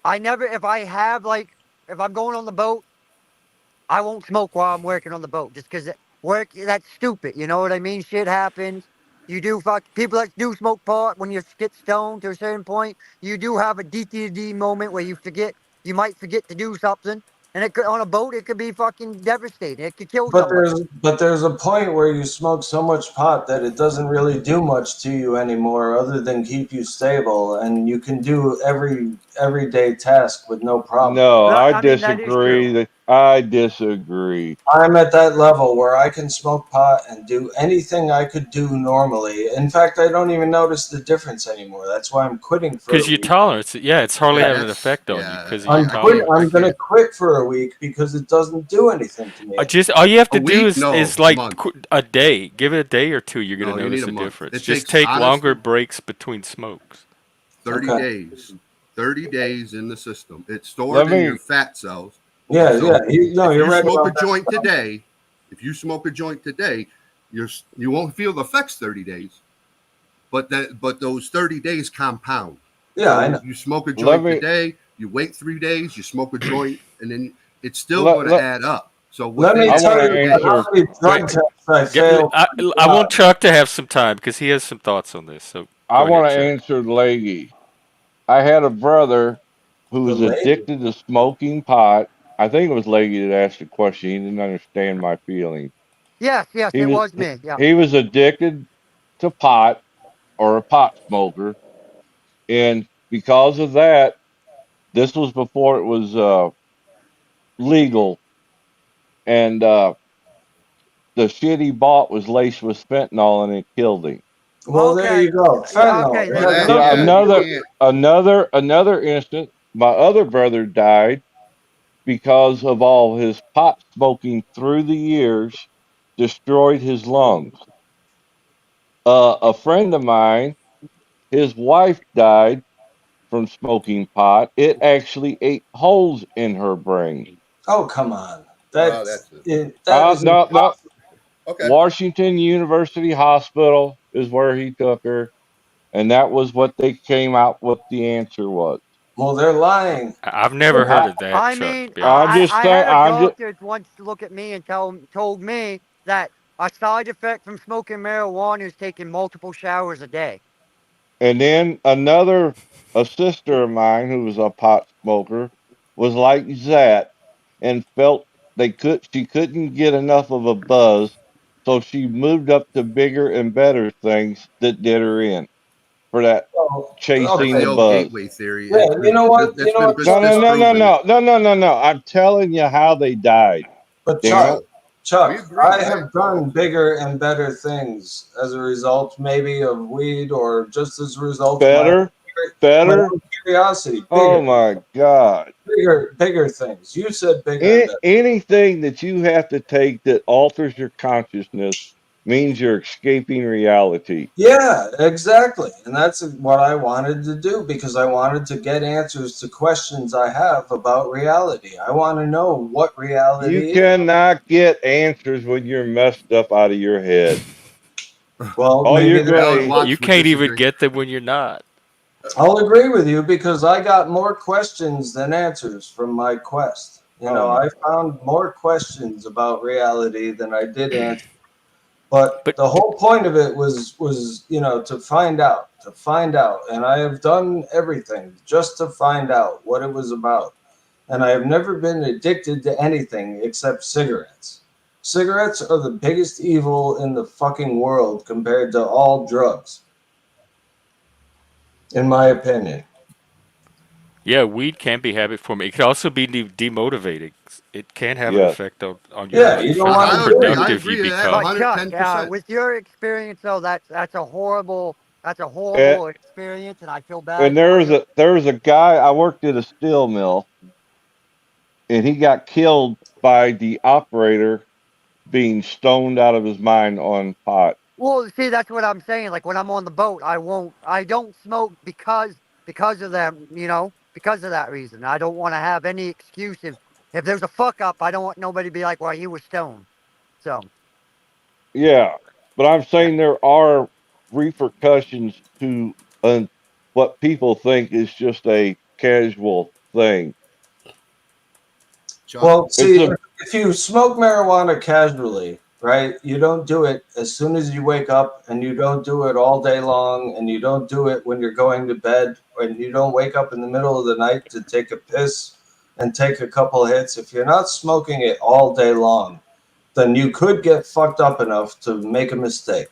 I never, if I'm going on the boat, I won't smoke while I'm working on the boat just because that's stupid. You know what I mean? Shit happens. You do people that do smoke pot when you get stoned to a certain point. You do have a DTD moment where you might forget to do something. And on a boat, it could be fucking devastating. It could kill somebody. But there's a point where you smoke so much pot that it doesn't really do much to you anymore, other than keep you stable, and you can do every everyday task with no problem. No, I I mean, that is true. disagree. I disagree. I'm at that level where I can smoke pot and do anything I could do normally. In fact, I don't even notice the difference anymore. That's why I'm quitting for a Because your week. tolerance, it's hardly having an that's- effect on yeah, you because I- your I tolerance. I'm gonna quit for a week because it doesn't do anything to me. All you have to A do week? No, is like month. a day. Give it a day or two. You're gonna No, you notice need a a month. difference. It Just takes, take longer honestly, breaks between smokes. 30 Okay. days. 30 days in the system. It's stored Let in me- your fat cells. Yeah, So yeah. if You're you right smoke about a that. joint today, you won't feel the effects 30 days. But those 30 days compound. Yeah, I know. You smoke a Let joint me- today, you wait 3 days, you smoke a joint, and then it's still Let- going to let- add up. So Let me I tell wanna you answer- how many drug tests I failed. I want Chuck to have some time because he has some thoughts on this. So I go want to ahead, Chuck. answer Leggy. I had a brother who was The lady? addicted to smoking pot. I think it was Leggy that asked the question. He didn't understand my feelings. Yes, He it was was me. Yeah. he was addicted to pot or a pot smoker, and because of that, this was before it was legal, and the shit he bought was laced with fentanyl, and it killed him. Well, there Okay. you go. Fentanyl. Okay, Well, there you that- go. yeah, you can't- Another instant. My other brother died because of all his pot smoking through the years destroyed his lungs. A friend of mine, his wife died from smoking pot. It actually ate holes in her brain. Oh, come on. Well, That No, is no. Okay. Washington University Hospital is where he took her, and that was what they came out what the answer was. Well, they're lying. I've never heard of that, I Chuck. mean, to be honest. I'm just I saying. had a I'm just. doctor once look at me and told me that a side effect from smoking marijuana is taking multiple showers a day. And then a sister of mine who was a pot smoker, was like that and felt she couldn't get enough of a buzz, so she moved up to bigger and better things that did her in for that Well, chasing That's the the old buzz. gateway theory. Yeah, you know what? It's You know what, been No, no, no, no, disproven. no. I'm telling you how they died. But Damn it. Chuck, We agree. I have done bigger and better things as a result, maybe of weed, or just as a result of my Better. own curiosity. Oh my God. Bigger things. You said bigger. And better. Anything that you have to take that alters your consciousness means you're escaping reality. Yeah, exactly. And that's what I wanted to do, because I wanted to get answers to questions I have about reality. I want to know what reality You is. cannot get answers when you're messed up out of your head. Well, All maybe you're they're Alan going not. to You Watts would can't even disagree. get them when you're not. I'll agree with you because I got more questions than answers from my quest. You oh know, my, I found more questions about reality than I did answers. But But the whole point of it was to find out, and I have done everything just to find out what it was about. And I have never been addicted to anything except cigarettes. Cigarettes are the biggest evil in the fucking world compared to all drugs, in my opinion. yeah, weed can be habit forming. It can also be demotivating. It can have an yes. effect on your Yeah, you life don't and want how to I do agree. it. I productive you agree with that become. But Chuck, 110%. with your experience though, that's a horrible And, experience, and I feel and bad for you. there was a guy I worked at a steel mill, and he got killed by the operator being stoned out of his mind on pot. Well, see, that's what I'm saying. Like when I'm on the boat, I don't smoke because of them, because of that reason. I don't want to have any excuse if there's a fuck up. I don't want nobody to be like, well, he was stoned. So Yeah, but I'm yeah. saying there are repercussions to what people think is just a casual thing. Chuck, Well, It's see, a if you smoke marijuana casually, right, you don't do it as soon as you wake up, and you don't do it all day long, and you don't do it when you're going to bed, and you don't wake up in the middle of the night to take a piss and take a couple hits. If you're not smoking it all day long, then you could get fucked up enough to make a mistake.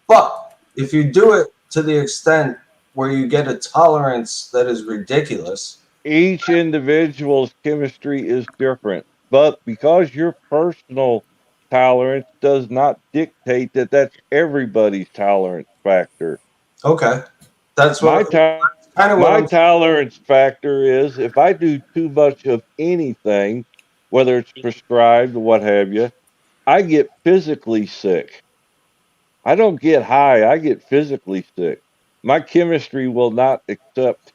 But if you do it to the extent where you get a tolerance that is ridiculous, each individual's chemistry is different, but because your personal tolerance does not dictate that that's everybody's tolerance factor. okay, that's My what to- kind of what my I'm. tolerance factor is if I do too much of anything, whether it's prescribed or what have you, I get physically sick. I don't get high, I get physically sick. My chemistry will not accept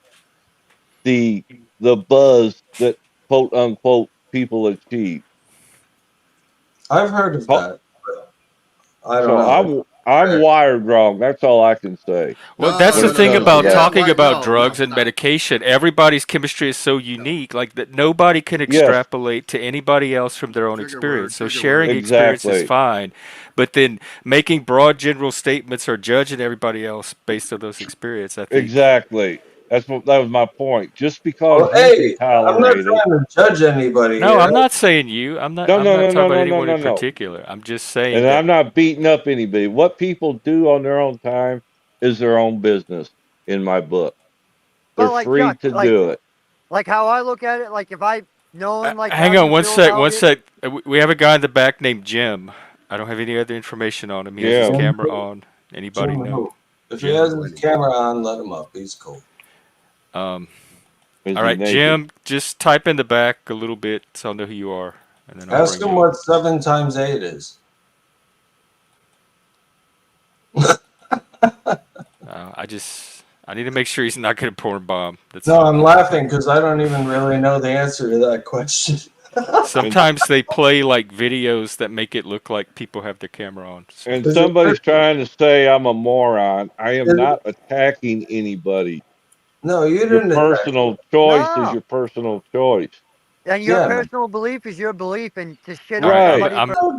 the the buzz that quote unquote people achieve. I've heard of So that. But I don't know. I'm wired wrong. That's all I can say Well, that's when the it thing comes to about You're that. not talking white. about No, drugs and no. medication. Everybody's chemistry is so No. unique, like that nobody can Yes, extrapolate to anybody else from their own Trigger word. experience. So Trigger word. sharing experience is exactly, fine, but then making broad general statements or judging everybody else based on those experience, I think. exactly. That was my point. Just because Well, you can hey, I'm not tolerate it, trying to judge anybody No, here. I'm not saying you. I'm not. no, I'm no, not no, talking no, about no, no, anyone no, in no. particular. I'm just saying And that. I'm not beating up anybody. What people do on their own time is their own business. In my book, they're But like free Chuck, to do it. like how I look at it, like if I known like how Hang on you one feel sec. about One it, sec. We have a guy in the back named Jim. I don't have any other information on him. He has his Yeah, Jim, camera on. Anybody Jim know? who? If he I don't Jim. has know his anybody. camera on, let him up. He's cool. Um. is All he right, naked? Jim. Just type in the back a little bit so I'll know who you are, and then I'll Ask bring him you up. what 7 times 8 is. I need to make sure he's not going to porn bomb. That's No, all. I'm laughing because I don't even really know the answer to that question. And Sometimes they play like videos that make it look like people have their camera on. So and Is it, somebody's trying to say I'm a moron. I am is it- not attacking anybody. no, you Your didn't attack me. personal choice is no. your personal choice. And your Yeah, man. personal belief is your belief, and to shit all on right, Right. somebody I'm for Oh,